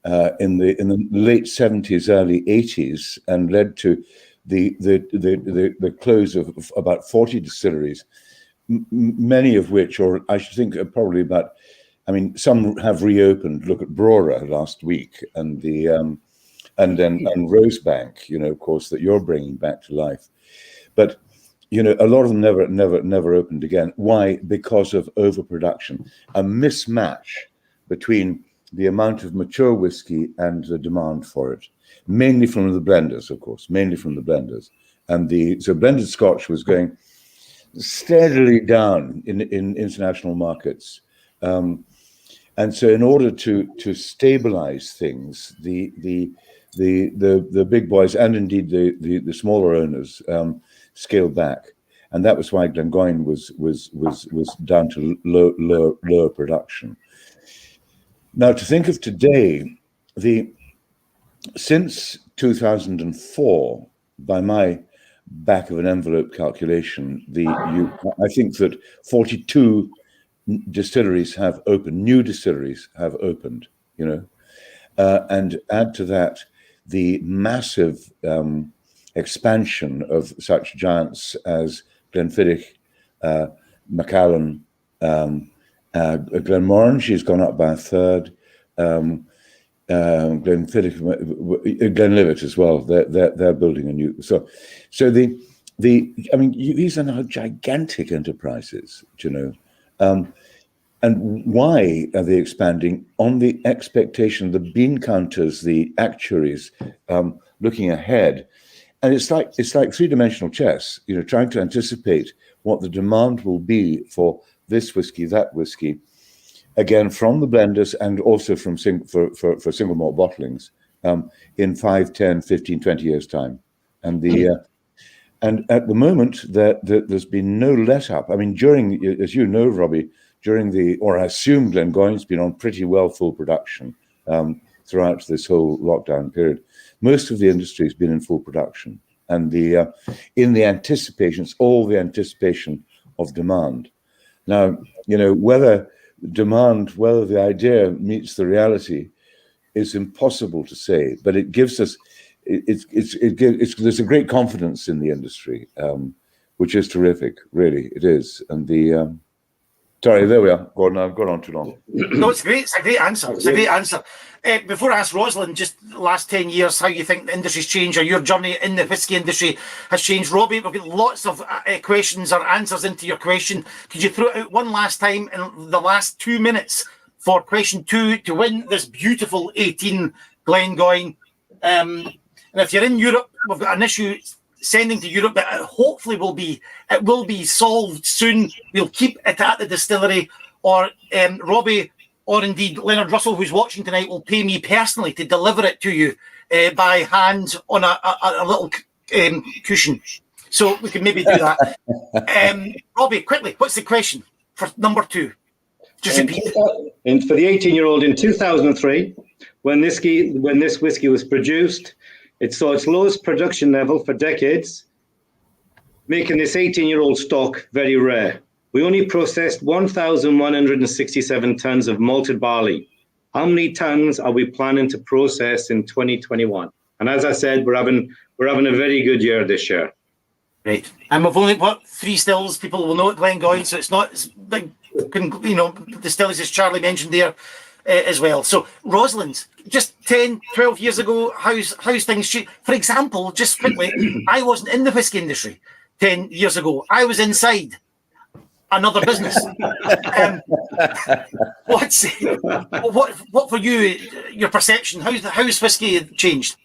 late 70s, early 80s, and led to the close of about 40 distilleries, many of which, or I should think probably about, I mean, some have reopened. Look at Brora last week, and and Rosebank, of course, that you're bringing back to life. But a lot of them never opened again. Why? Because of overproduction, a mismatch between the amount of mature whiskey and the demand for it, mainly from the blenders, of course, and so blended Scotch was going steadily down in international markets, and so in order to stabilize things, the big boys and indeed the smaller owners scaled back, and that was why Glengoyne was down to lower production. Now, to think of today, since 2004, by my back of an envelope calculation, I think that 42 distilleries have opened, new distilleries have opened, and add to that the massive expansion of such giants as Glenfiddich, MacLean, Glenmorangie has gone up by a third. Glenfiddich, Glenlivet as well. They're building a new. So these are now gigantic enterprises, and why are they expanding? On the expectation, the bean counters, the actuaries, looking ahead, and it's like three-dimensional chess. Trying to anticipate what the demand will be for this whiskey, that whiskey, again from the blenders and also from for single malt bottlings, in 5, 10, 15, 20 years time, and and at the moment there's been no let up. I mean, during, as you know, Robbie, or I assume Glengoyne's been on pretty well full production throughout this whole lockdown period. Most of the industry has been in full production, and in the anticipation, it's all the anticipation of demand. Now, whether the idea meets the reality is impossible to say, but it gives us, there's a great confidence in the industry, which is terrific, really, it is. And sorry, there we are. I've gone on too long. No, it's great. It's a great answer. Before I ask Rosalind, just the last 10 years, how you think the industry's changed, or your journey in the whisky industry has changed. Robbie, we've got lots of questions or answers into your question. Could you throw it out one last time in the last 2 minutes for question 2 to win this beautiful 18 Glengoyne? And if you're in Europe, we've got an issue sending to Europe that hopefully will be solved soon. We'll keep it at the distillery, or Robbie, or indeed Leonard Russell, who's watching tonight, will pay me personally to deliver it to you by hand on a little cushion. So we can maybe do that. Robbie, quickly, what's the question for number 2? Just repeat. And for the 18-year-old, in 2003, when this whiskey was produced, it saw its lowest production level for decades, making this 18-year-old stock very rare. We only processed 1,167 tons of malted barley. How many tons are we planning to process in 2021? And as I said, we're having a very good year this year. Great. And we've only got 3 stills. People will know at Glengoyne, so it's not as big, distilleries as Charlie mentioned there as well. So Rosalind, just 10, 12 years ago, how's things changed? For example, just quickly, I wasn't in the whisky industry 10 years ago. I was inside another business. What for you, your perception? How's whisky changed?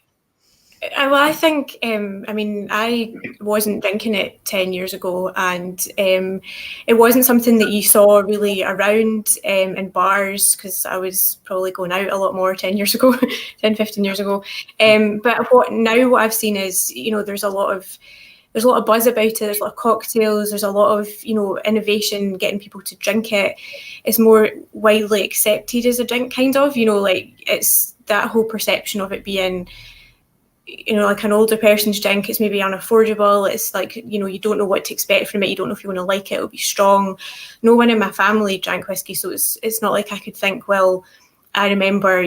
Well, I think, I wasn't drinking it 10 years ago, and it wasn't something that you saw really around in bars, because I was probably going out a lot more 10 years ago, 10, 15 years ago. But what I've seen is, there's a lot of buzz about it. There's a lot of cocktails. There's a lot of, innovation, getting people to drink it. It's more widely accepted as a drink, kind of, it's that whole perception of it being, like an older person's drink. It's maybe unaffordable. It's like, you don't know what to expect from it. You don't know if you want to like it. It'll be strong. No one in my family drank whiskey, so it's not like I could think, well, I remember,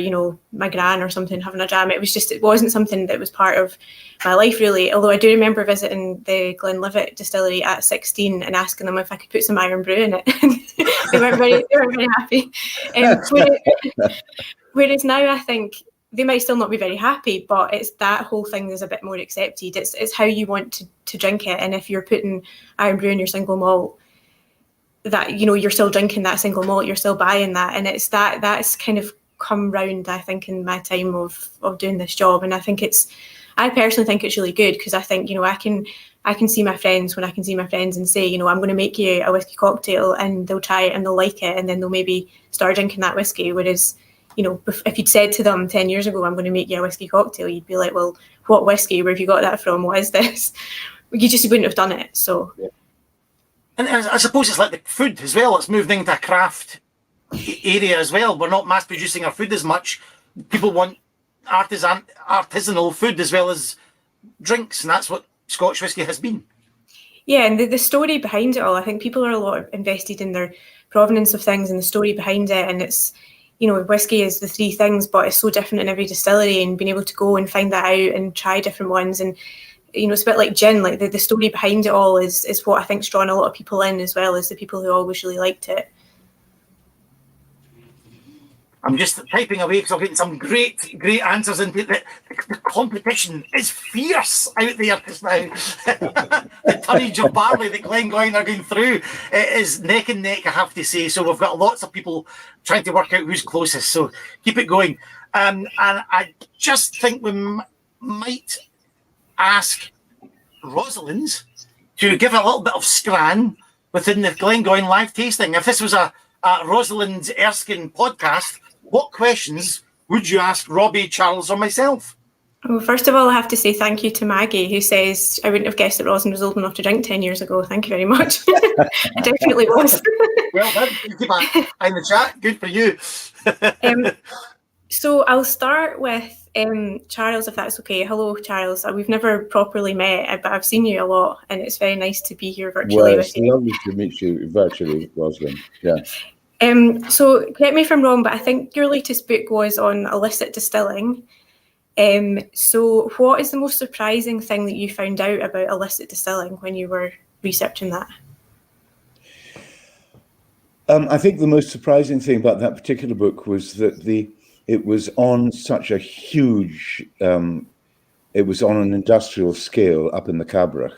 my gran or something having a dram. It wasn't something that was part of my life really. Although I do remember visiting the Glenlivet distillery at 16 and asking them if I could put some Iron Brew in it. they weren't very happy. Whereas now I think they might still not be very happy, but it's that whole thing is a bit more accepted. It's how you want to drink it. And if you're putting Iron Brew in your single malt, that, you're still drinking that single malt, you're still buying that. And it's that's kind of come round, I think, in my time of doing this job. And I personally think it's really good, because I think, I can see my friends and say, I'm going to make you a whiskey cocktail, and they'll try it and they'll like it, and then they'll maybe start drinking that whiskey. Whereas, if you'd said to them 10 years ago, I'm going to make you a whiskey cocktail, you'd be like, well, what whiskey? Where have you got that from? What is this? You just wouldn't have done it. So. Yeah. And I suppose it's like the food as well. It's moving into a craft area as well. We're not mass producing our food as much. People want artisanal food as well as drinks, and that's what Scotch whisky has been. Yeah, and the story behind it all, I think people are a lot invested in their provenance of things and the story behind it. And it's, whisky is the three things, but it's so different in every distillery, and being able to go and find that out and try different ones. And it's a bit like gin, like the story behind it all is what I think's drawn a lot of people in, as well as the people who always really liked it. I'm just typing away because I'm getting some great answers. And the competition is fierce out there just now. The tonnage of barley that Glengoyne are going through is neck and neck, I have to say. So we've got lots of people trying to work out who's closest. So keep it going. And I just think we might ask Rosalind to give a little bit of scran within the Glengoyne live tasting. If this was a Rosalind Erskine podcast, what questions would you ask Robbie, Charles, or myself? Well, first of all, I have to say thank you to Maggie, who says, I wouldn't have guessed that Rosalind was old enough to drink 10 years ago. Thank you very much. I definitely was. Well done. Keep back in the chat. Good for you. So I'll start with Charles, if that's okay. Hello, Charles. We've never properly met, but I've seen you a lot, and it's very nice to be here virtually with you. Well, it's lovely to meet you virtually, Rosalind. Yeah. So correct me if I'm wrong, but I think your latest book was on illicit distilling. So what is the most surprising thing that you found out about illicit distilling when you were researching that? I think the most surprising thing about that particular book was that it was on such a huge, it was on an industrial scale up in the Cabrach,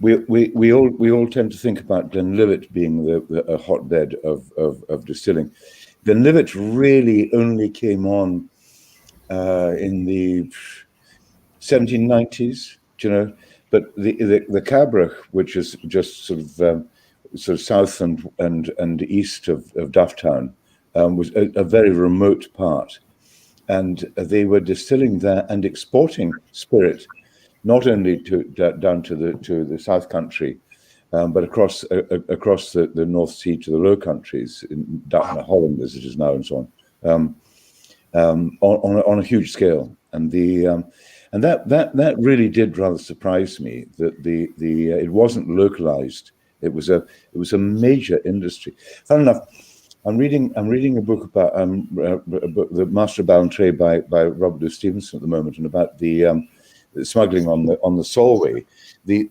We all tend to think about Glenlivet being a hotbed of distilling. Glenlivet really only came on in the 1790s, But the Cabrach, which is just sort of south and east of Dufftown, was a very remote part, and they were distilling there and exporting spirit, not only down to the South Country, but across the North Sea to the Low Countries, in Holland as it is now, and so on a huge scale. And that really did rather surprise me, that it wasn't localized. It was a major industry. Fun enough, I'm reading a book about the Master of Ballantrae by Robert Louis Stevenson at the moment, and about the smuggling on the Solway. The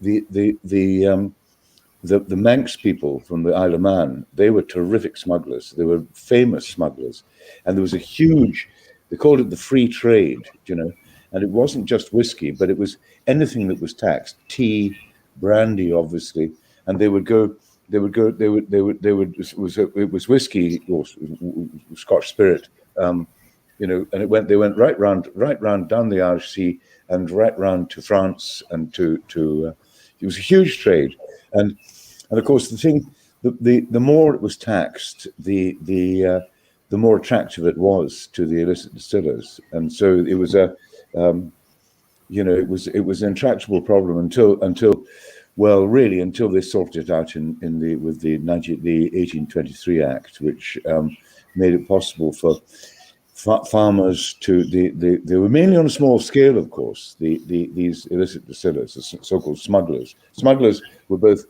Manx people from the Isle of Man, they were terrific smugglers. They were famous smugglers, and there was a huge, they called it the free trade, and it wasn't just whiskey, but it was anything that was taxed, tea, brandy, obviously, and it was whiskey or Scotch spirit, and they went right round down the Irish Sea and right round to France, and to it was a huge trade, and of course the more it was taxed, the more attractive it was to the illicit distillers, and so it was it was an intractable problem until they sorted it out with the 1823 Act, which made it possible for farmers to they were mainly on a small scale, of course. These illicit distillers, the so-called smugglers. Smugglers were both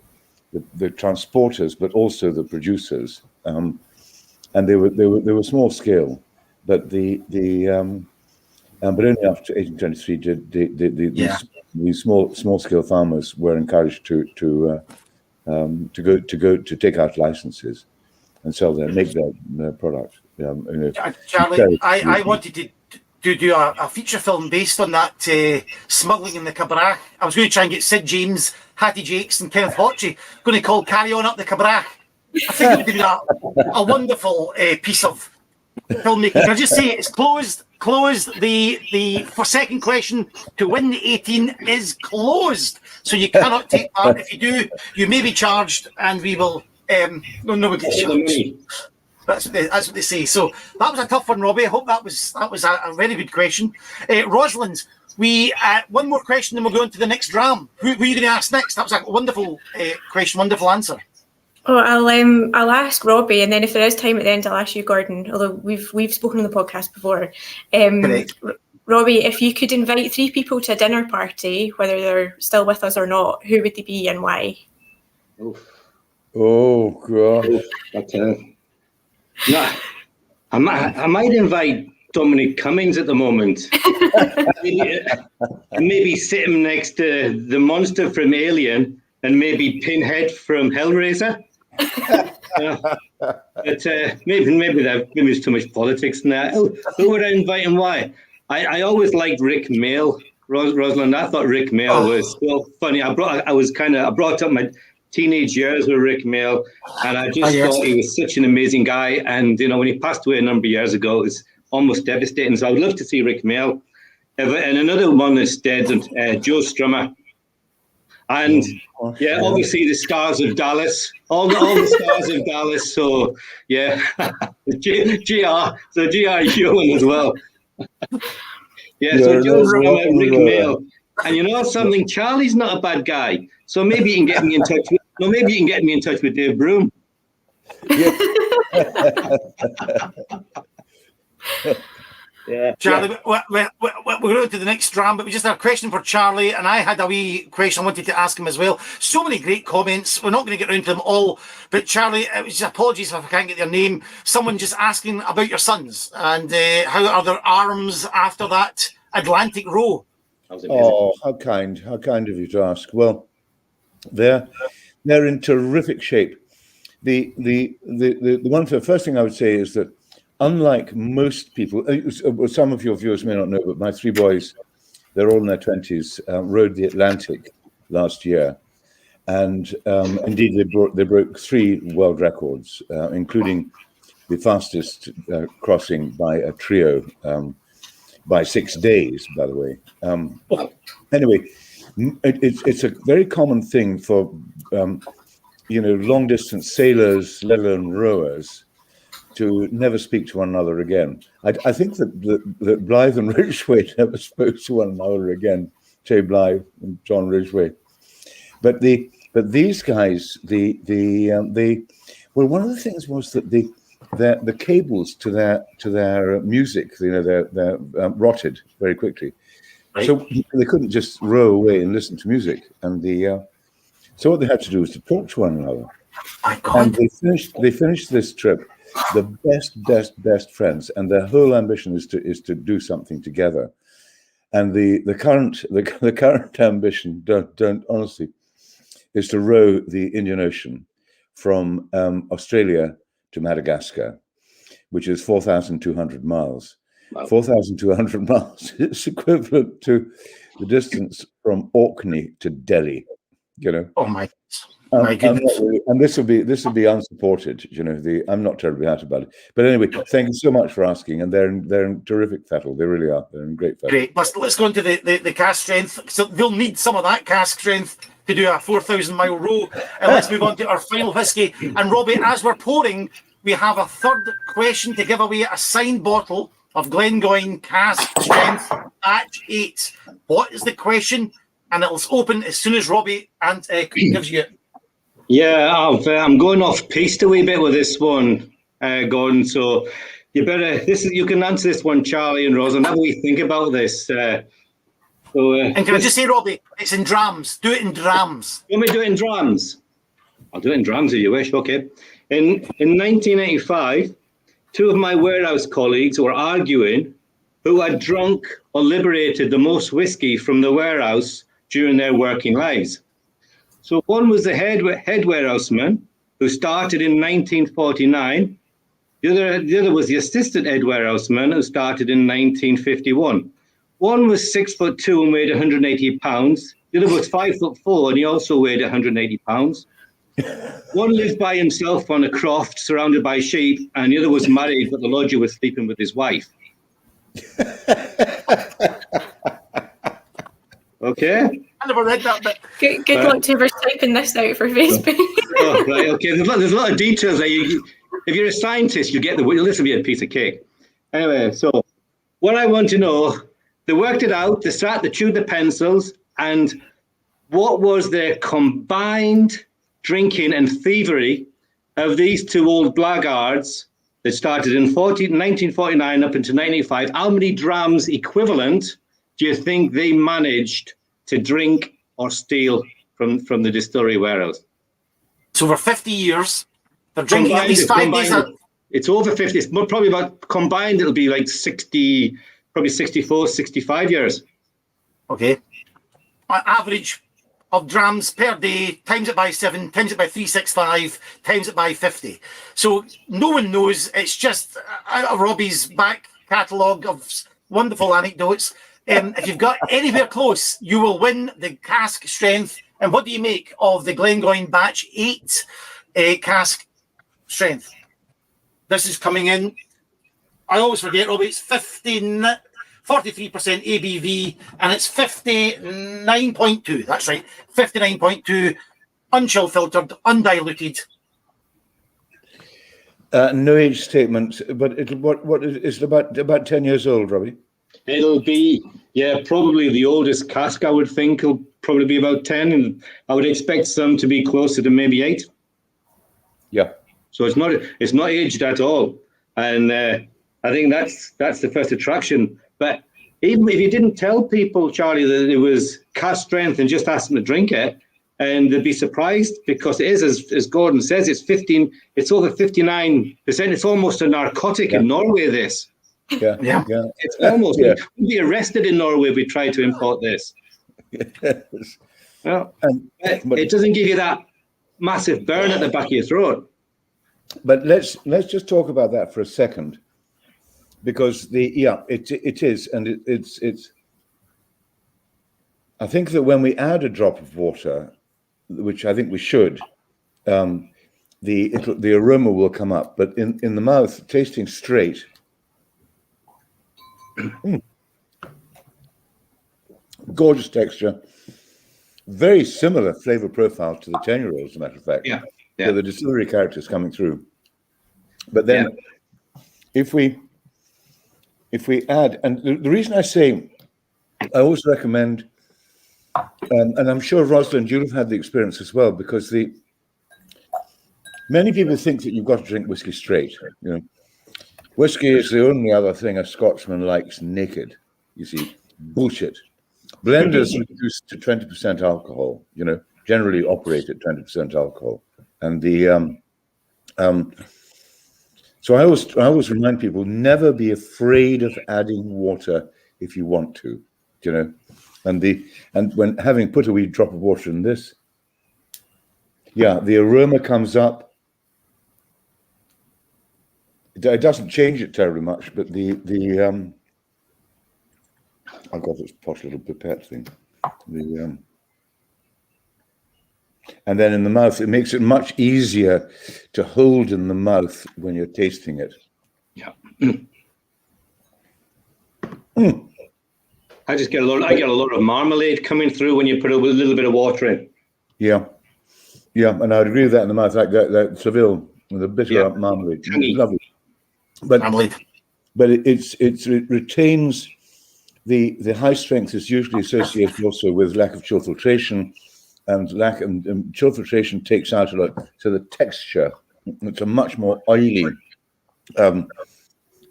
the transporters, but also the producers, and they were small scale. But but only after 1823 did these small scale farmers were encouraged to take out licenses and sell make their product. Charlie, I wanted to do a feature film based on that smuggling in the Cabrach. I was going to try and get Sid James, Hattie Jakes, and Kenneth Hotchie. Going to call Carry On Up the Cabrach. I think it would be a wonderful piece of filmmaking. Can I just say it's closed? The for second question to win the 18 is closed, so you cannot take part. If you do, you may be charged, and we will. No one gets charged. That's what they say. So that was a tough one, Robbie. I hope that was a very good question. Rosalind, we one more question, then we'll go on to the next dram. Who are you going to ask next? That was a wonderful question, wonderful answer. Oh, I'll ask Robbie, and then if there is time at the end, I'll ask you, Gordon. Although we've spoken on the podcast before. Robbie, if you could invite 3 people to a dinner party, whether they're still with us or not, who would they be and why? Oh God! No, I might invite Dominic Cummings at the moment. And maybe sit him next to the monster from Alien, and maybe Pinhead from Hellraiser. But maybe it's too much politics in that. Who would I invite and why? I always liked Rick Mail, Rosalind. I thought Rick Mail was so funny. I brought up my teenage years with Rick Mail, and I just thought he was such an amazing guy. And when he passed away a number of years ago, it was almost devastating. So I would love to see Rick Mail. And another one that's dead, Joe Strummer. And obviously the stars of Dallas, all the stars of Dallas. So yeah, GR Ewan as well. So Joe Strummer, Rick Mail, and something, Charlie's not a bad guy. So maybe you can get me in touch with. No, maybe you can get me in touch with Dave Broom. Yeah. Charlie, we're going to the next dram, but we just have a question for Charlie, and I had a wee question I wanted to ask him as well. So many great comments. We're not going to get around to them all, but Charlie, apologies if I can't get their name. Someone just asking about your sons and how are their arms after that Atlantic row. Oh, how kind of you to ask. Well, they're in terrific shape. The first thing I would say is that, unlike most people, some of your viewers may not know, but my 3 boys, they're all in their 20s, rode the Atlantic last year, and indeed they broke 3 world records, including the fastest crossing by a trio by 6 days, by the way. Anyway, it's a very common thing for long distance sailors, let alone rowers, to never speak to one another again. I think that Blythe and Ridgway never spoke to one another again. Jay Blythe and John Ridgway, but these guys, one of the things was that the cables to their music, they're rotted very quickly, right. So they couldn't just row away and listen to music, and so what they had to do was to talk to one another. My God. And they finished this trip the best friends, and their whole ambition is to do something together. And the current ambition, don't honestly, is to row the Indian Ocean from Australia to Madagascar, which is 4,200 miles. Wow. 4,200 miles is equivalent to the distance from Orkney to Delhi. Oh my goodness. And this will be unsupported. I'm not terribly happy about it. But anyway, thank you so much for asking. And they're in terrific fettle. They really are. They're in great fettle. Great. Let's go into the cask strength. So they'll need some of that cask strength to do a 4,000-mile row. And let's move on to our final whiskey. And Robbie, as we're pouring, we have a third question to give away: a signed bottle of Glengoyne cask strength batch 8. What is the question? And it'll open as soon as Robbie gives you it. Yeah, I'm going off piste a wee bit with this one, Gordon. So You better. You can answer this one, Charlie and Rosalind. Have we think about this? And can I just say, Robbie, it's in drams. Do it in drams. You want me to do it in drams? I'll do it in drams if you wish. Okay. In 1985, two of my warehouse colleagues were arguing who had drunk or liberated the most whiskey from the warehouse during their working lives. So one was the head warehouseman, who started in 1949. The other was the assistant head warehouseman, who started in 1951. One was 6'2" and weighed 180 pounds. The other was 5'4" and he also weighed 180 pounds. One lived by himself on a croft surrounded by sheep, and the other was married, but the lodger was sleeping with his wife. Okay. I never read that bit. Good luck to whoever's typing this out for Facebook. Oh, right, okay. There's a lot of details there. If you're a scientist, this will be a piece of cake. Anyway, so what I want to know, they worked it out, they chewed the pencils, and what was their combined drinking and thievery of these two old blackguards that started in 1949 up into 1985? How many drams equivalent do you think they managed to drink or steal from the distillery warehouse? So over 50 years, they're drinking at least 5 days. It's over 50. It's probably about combined. It'll be like 60, probably 64, 65 years. Okay. Average of drams per day, times it by 7, times it by 365, times it by 50. So no one knows. It's just out of Robbie's back catalogue of wonderful anecdotes. If you've got anywhere close, you will win the cask strength. And what do you make of the Glengoyne batch 8 cask strength? This is coming in. I always forget, Robbie. It's 43% ABV, and it's 59.2. That's right, 59.2, unchill filtered, undiluted. No age statement, but it's about 10 years old, Robbie. It'll be, probably the oldest cask, I would think, will probably be about 10, and I would expect some to be closer to maybe 8. Yeah. So it's not aged at all, and I think that's the first attraction. But even if you didn't tell people, Charlie, that it was cask strength and just ask them to drink it, and they'd be surprised, because it is, as Gordon says, it's over 59%. It's almost a narcotic in Norway, this. Yeah. It's almost, we'd be arrested in Norway if we tried to import this. Yes. Well, but it doesn't give you that massive burn at the back of your throat. But let's just talk about that for a second, because it is, and it's. I think that when we add a drop of water, which I think we should, the aroma will come up. But in the mouth, tasting straight. Gorgeous texture, very similar flavor profile to the 10-year-olds, as a matter of fact. Yeah. So the distillery characters coming through. But then if we add, and the reason I say, I always recommend, and I'm sure, Rosalind, you'll have had the experience as well, because many people think that you've got to drink whiskey straight. You know, whiskey is the only other thing a Scotsman likes naked. You see, bullshit. Blenders reduce to 20% alcohol. You know, generally operate at 20% alcohol, and so I always remind people, never be afraid of adding water if you want to. You know, and when having put a wee drop of water in this, the aroma comes up. It doesn't change it terribly much, but I've got this posh little pipette thing. And then in the mouth, it makes it much easier to hold in the mouth when you're tasting it. Yeah. I get a lot of marmalade coming through when you put a little bit of water in. Yeah, and I'd agree with that in the mouth, like that Seville with a bitter marmalade. It's lovely. But it retains the high strength is usually associated also with lack of chill filtration, and chill filtration takes out a lot. So the texture, it's a much more oily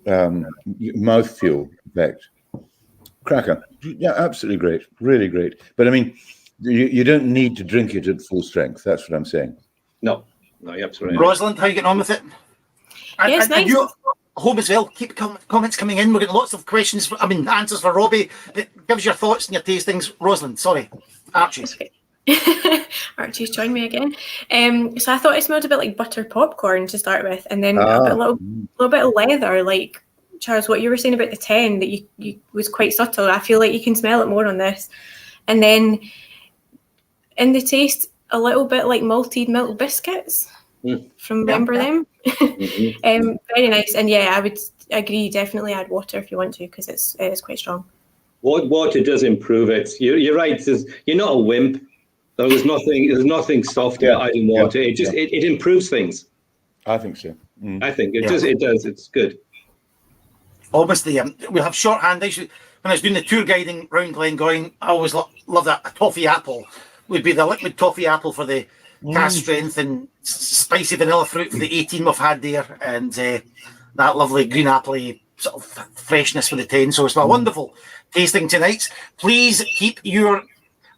mouthfeel effect. Cracker. Yeah, absolutely great. Really great. But I mean, you don't need to drink it at full strength. That's what I'm saying. No, you're absolutely. Rosalind, how are you getting on with it? And, Yes, nice. and you home as well. Keep comments coming in. We're getting lots of questions. Answers for Robbie. Give us your thoughts and your tastings. Rosalind, sorry, Archie. Okay. Archie's joined me again. So I thought it smelled a bit like butter popcorn to start with, and then a little bit of leather. Like Charles, what you were saying about the 10, that you was quite subtle. I feel like you can smell it more on this, and then in the taste, a little bit like malted milk biscuits. From Remember Them. Very nice, and yeah, I would agree. Definitely add water if you want to, because it is quite strong. Water does improve it. You're right. You're not a wimp. There's nothing soft about adding water. It improves things. I think so. I think it does. It does. It's good. Obviously, we'll have shorthand. When I was doing the tour guiding round Glengoyne, I always love that. A toffee apple would be the liquid toffee apple for the Cask strength, and spicy vanilla fruit for the 18 we've had there, and that lovely green apple sort of freshness for the 10. So it's a wonderful tasting tonight. Please keep your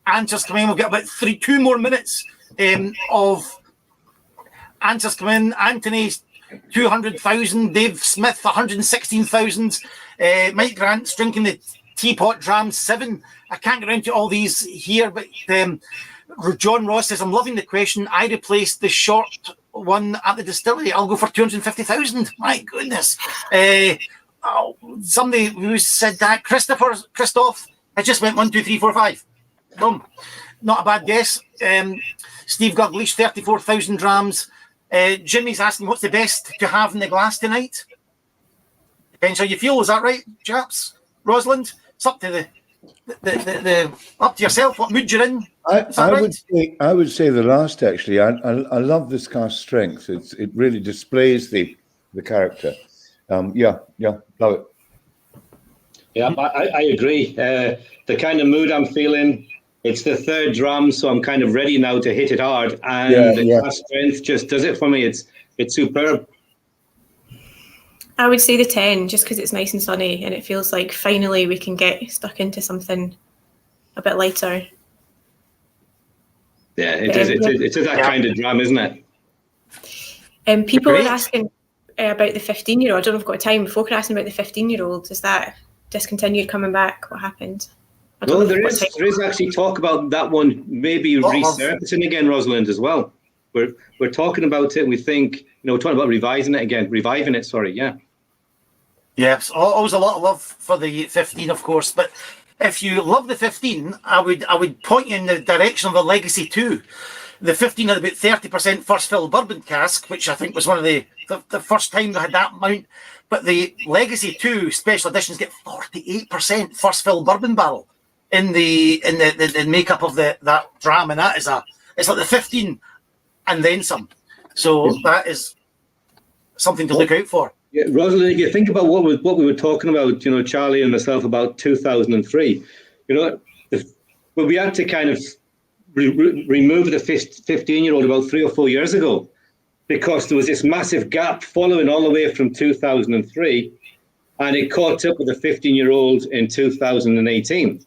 answers coming in. We've got about 2 more minutes of answers coming in. Anthony's 200,000, Dave Smith 116,000, Mike Grant's drinking the teapot dram 7. I can't get into all these here, but John Ross says, I'm loving the question. I replaced the short one at the distillery. I'll go for 250,000. My goodness. Somebody who said that, Christoph, I just went 1, 2, 3, 4, 5. Boom. Not a bad guess. Steve Guglish, 34,000 drams. Jimmy's asking, what's the best to have in the glass tonight? Depends how you feel. Is that right, chaps? Rosalind, it's up to the up to yourself. What mood you're in? I would say the last, actually. I love this Cask strength. It really displays the character. Love it. Yeah, I agree. The kind of mood I'm feeling, it's the 3rd dram, so I'm kind of ready now to hit it hard. And the Cask strength just does it for me. It's superb. I would say the 10, just because it's nice and sunny, and it feels like finally we can get stuck into something a bit lighter. Yeah, it is. It's that kind of dram, isn't it? People are asking about the 15-year-old. I don't know if I've got time. Folk are asking about the 15-year-old. Is that discontinued, coming back? What happened? Well, there is actually talk about that one maybe resurfacing again, Rosalind, as well. We're talking about it, and we think, we're talking about reviving it, sorry, yeah. Yes, always a lot of love for the 15, of course, but if you love the 15, I would point you in the direction of the Legacy 2. The 15 had about 30% first fill bourbon cask, which I think was one of the first time they had that amount. But the Legacy 2 special editions get 48% first fill bourbon barrel in the makeup of that dram, and it's like the 15 and then some. So that is something to look out for. Yeah, Rosalind, if you think about what we were talking about, Charlie and myself, about 2003, we had to kind of remove the 15-year-old about 3 or 4 years ago, because there was this massive gap following all the way from 2003, and it caught up with the 15-year-old in 2018.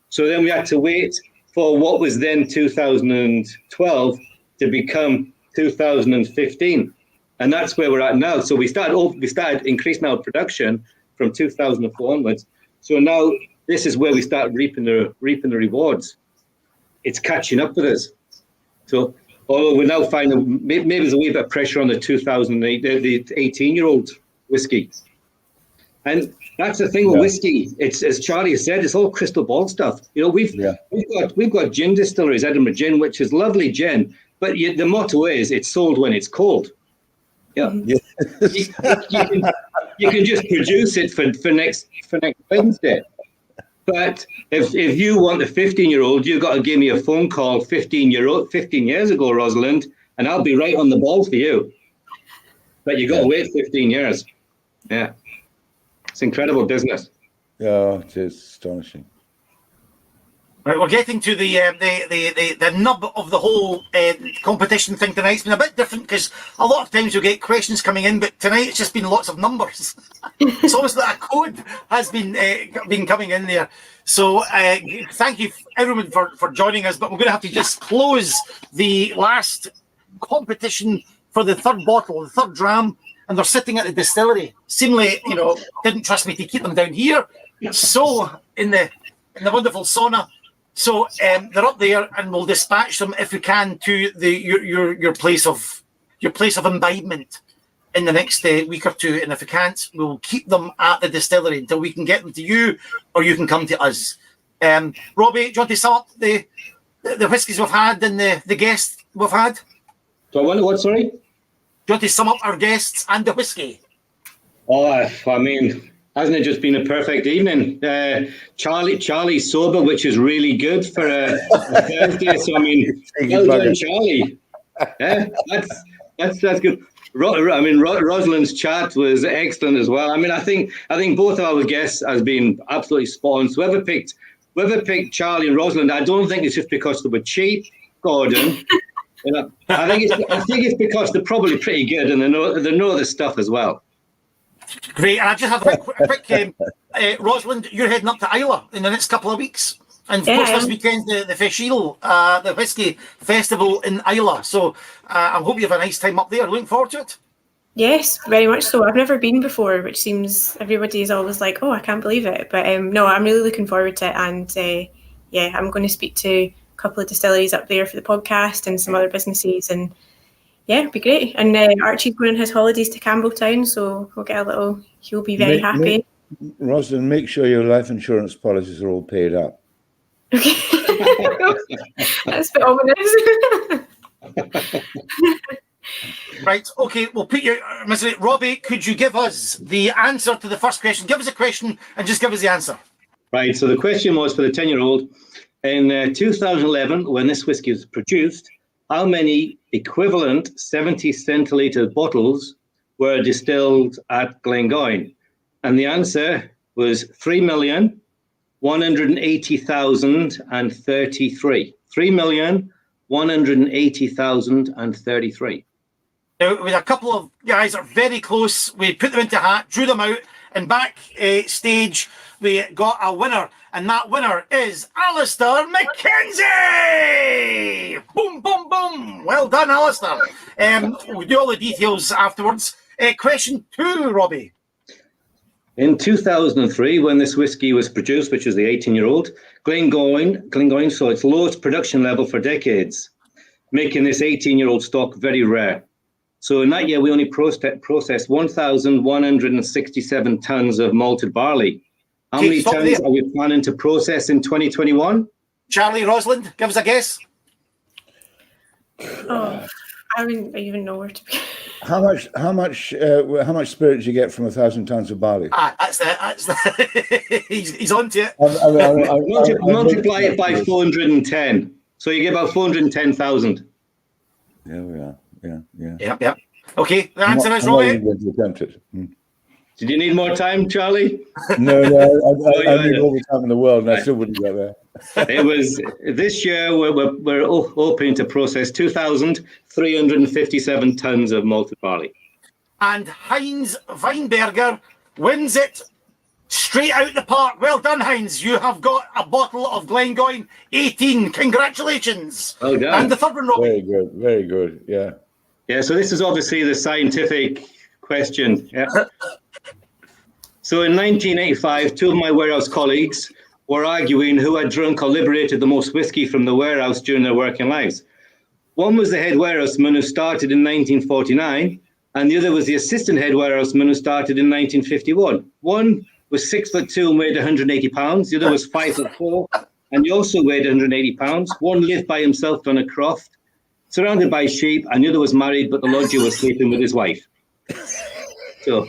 So then we had to wait for what was then 2012 to become 2015. And that's where we're at now. So we started increasing our production from 2004 onwards. So now this is where we start reaping the rewards. It's catching up with us. So although we're now finding maybe there's a wee bit of pressure on the 2008, the 18-year-old whiskey. And that's the thing with whiskey. It's, as Charlie said, it's all crystal ball stuff. We've got gin distilleries, Edinburgh Gin, which is lovely gin, but the motto is it's sold when it's cold. Yeah, you can just produce it for next Wednesday. But if you want the 15-year-old, you've got to give me a phone call 15 years ago, Rosalind, and I'll be right on the ball for you. But you've got to wait 15 years. Yeah, it's incredible business. Yeah, it is astonishing. Right, we're getting to the nub of the whole competition thing tonight. It's been a bit different because a lot of times you'll get questions coming in, but tonight it's just been lots of numbers. It's almost like a code has been coming in there. So thank you everyone for joining us, but we're going to have to just close the last competition for the third bottle, the third dram, and they're sitting at the distillery. Seemingly, didn't trust me to keep them down here. So in the wonderful sauna. So they're up there, and we'll dispatch them if we can to your place of imbibement in the next week or two. And if we can't, we'll keep them at the distillery until we can get them to you, or you can come to us. Robbie, do you want to sum up the whiskies we've had and the guests we've had? Do I want to what? Sorry. Do you want to sum up our guests and the whiskey? Oh, I mean, hasn't it just been a perfect evening? Charlie's sober, which is really good for a Thursday. So I mean, well done, Charlie. Yeah, that's good. Rosalind's chat was excellent as well. I mean, I think both of our guests has been absolutely spot on. So whoever picked Charlie and Rosalind, I don't think it's just because they were cheap, Gordon. I think it's because they're probably pretty good and they know the stuff as well. Great, and I just have a quick Rosalind, you're heading up to Islay in the next couple of weeks. And of course, this weekend's the Fisheel, the Whiskey Festival in Islay. So I hope you have a nice time up there. Looking forward to it. Yes, very much so. I've never been before, which seems everybody's always like, oh, I can't believe it. But no, I'm really looking forward to it. And I'm going to speak to a couple of distilleries up there for the podcast and some other businesses. And yeah, it'd be great. And Archie's going on his holidays to Campbelltown, so he'll be very happy. Rosalind, make sure your life insurance policies are all paid up. Okay. That's a bit ominous. Right, okay, we'll put you, Mr. Robbie, could you give us the answer to the first question? Give us a question and just give us the answer. Right, so the question was for the 10-year-old. In 2011, when this whiskey was produced, how many equivalent 70 centilitre bottles were distilled at Glengoyne? And the answer was 3,180,033. 3,180,033. Now, with a couple of guys that are very close, we put them into a hat, drew them out, and backstage we got a winner, and that winner is Alistair McKenzie! Boom, boom, boom! Well done, Alistair. We'll do all the details afterwards. Question 2, Robbie. In 2003, when this whiskey was produced, which was the 18-year-old, Glengoyne saw its lowest production level for decades, making this 18-year-old stock very rare. So in that year, we only processed 1,167 tons of malted barley. How many tons are we planning to process in 2021? Charlie, Rosalind, give us a guess. Oh, I wouldn't even know where to begin. How much spirit do you get from 1,000 tons of barley? That's it. He's on to it. Multiply it by 410. So you get about 410,000. There we are. Yeah. Yep. Okay, the answer is Robbie. Did you need more time, Charlie? No, I need all the time in the world, and I still wouldn't get there. It was this year we're hoping to process 2,357 tons of malted barley. And Heinz Weinberger wins it straight out the park. Well done, Heinz. You have got a bottle of Glengoyne 18. Congratulations. Well done. And the third one, Robbie. Very good. Yeah. Yeah. So this is obviously the scientific question. Yeah. So in 1985, two of my warehouse colleagues were arguing who had drunk or liberated the most whiskey from the warehouse during their working lives. One was the head warehouseman who started in 1949, and the other was the assistant head warehouseman who started in 1951. One was 6'2" and weighed 180 pounds. The other was 5'4", and he also weighed 180 pounds. One lived by himself on a croft, surrounded by sheep, and the other was married, but the lodger was sleeping with his wife. So,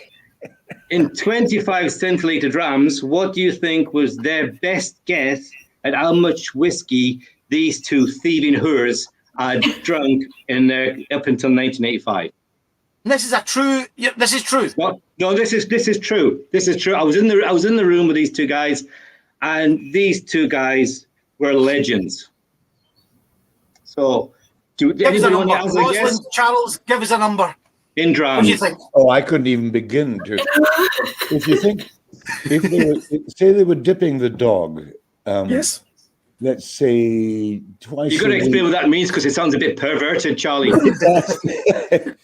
in 25 centilitre drams, what do you think was their best guess at how much whiskey these two thieving whores had drunk in their up until 1985? This is true. This is true. No, this is true. This is true. I was in the room with these two guys, and these two guys were legends. So, do Give us a anybody want number. to answer a guess? Rosalind, Charles, give us a number. In What drams. do you think? Oh, I couldn't even begin to. If you think, if they were, say they were dipping the dog, Yes. let's say twice. You've got to a explain week. what that means because it sounds a bit perverted, Charlie. The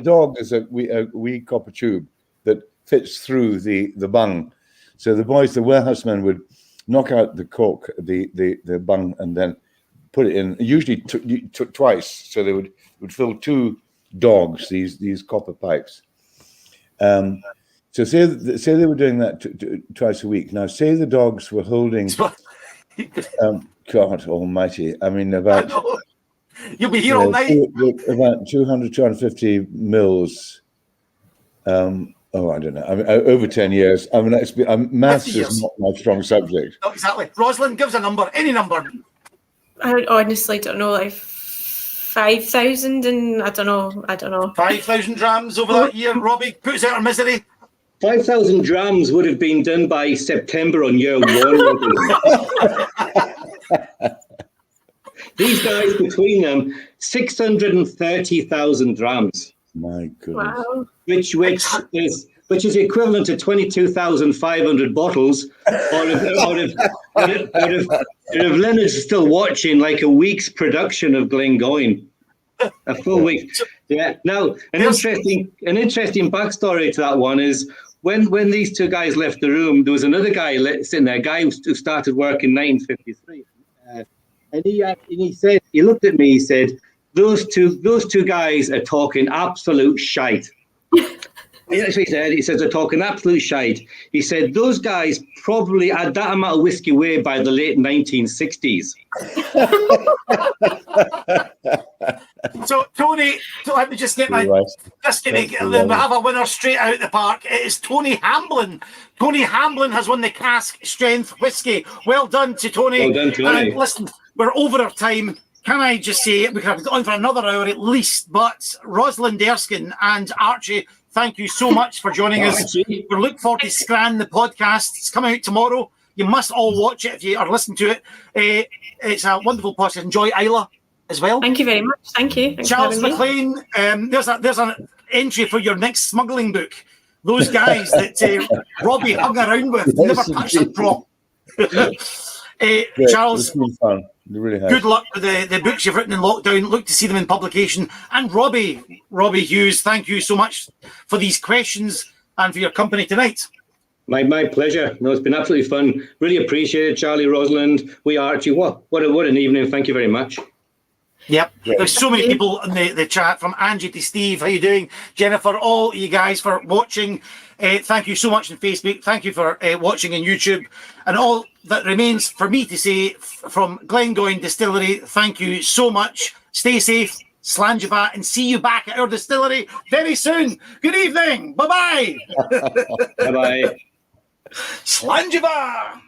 dog is a wee copper tube that fits through the bung. So the warehousemen would knock out the cork, the bung, and then put it in. Usually twice. So they would fill 2 dogs, these copper pipes. So say they were doing that twice a week. Now say the dogs were holding. God Almighty! I mean, about you'll be here all night. About 200, 250 mils. I don't know. I mean, over 10 years. I mean, maths is not my strong subject. No, exactly. Rosalind, give us a number. Any number. I honestly don't know, like 5,000, and I don't know. 5,000 drams over that year. Robbie, put us out of misery. 5,000 drams would have been done by September on year 1. These guys, between them, 630,000 drams. My goodness. Wow. Which is equivalent to 22,500 bottles. Or if Leonard's still watching, like a week's production of Glengoyne. A full week. Yeah. Now, an interesting backstory to that one is when these 2 guys left the room, there was another guy sitting there, a guy who started work in 1953. And he looked at me, he said, those two guys are talking absolute shite. That's what he said. He says they're talking absolute shite. He said those guys probably had that amount of whiskey away by the late 1960s. So Tony, let me just get we have a winner straight out the park. It is Tony Hamblin. Tony Hamblin has won the Cask Strength Whiskey. Well done to Tony. Well done, Tony. And listen, we're over our time. Can I just say, we could have gone on for another hour at least, but Rosalind, Erskine and Archie, thank you so much for joining us. We look forward to Scran, the podcast. It's coming out tomorrow. You must all watch it if you are listening to it. It's a wonderful podcast. Enjoy Isla as well. Thank you very much. Thank you. Thanks Charles for having MacLean, there's an entry for your next smuggling book. Those guys that Robbie hung around with never touched a drop. Charles, it's been fun. It really has. Good luck with the books you've written in lockdown. Look to see them in publication. And Robbie Hughes, thank you so much for these questions and for your company tonight. My pleasure. No, it's been absolutely fun. Really appreciate it, Charlie, Rosalind, Archie. What an evening. Thank you very much. Yep. There's so many people in the chat, from Angie to Steve. How you doing? Jennifer, all you guys for watching. Thank you so much on Facebook. Thank you for watching on YouTube. And all that remains for me to say from Glengoyne Distillery, thank you so much. Stay safe, Slanjava, and see you back at our distillery very soon. Good evening. Bye-bye. Bye-bye. Slanjava.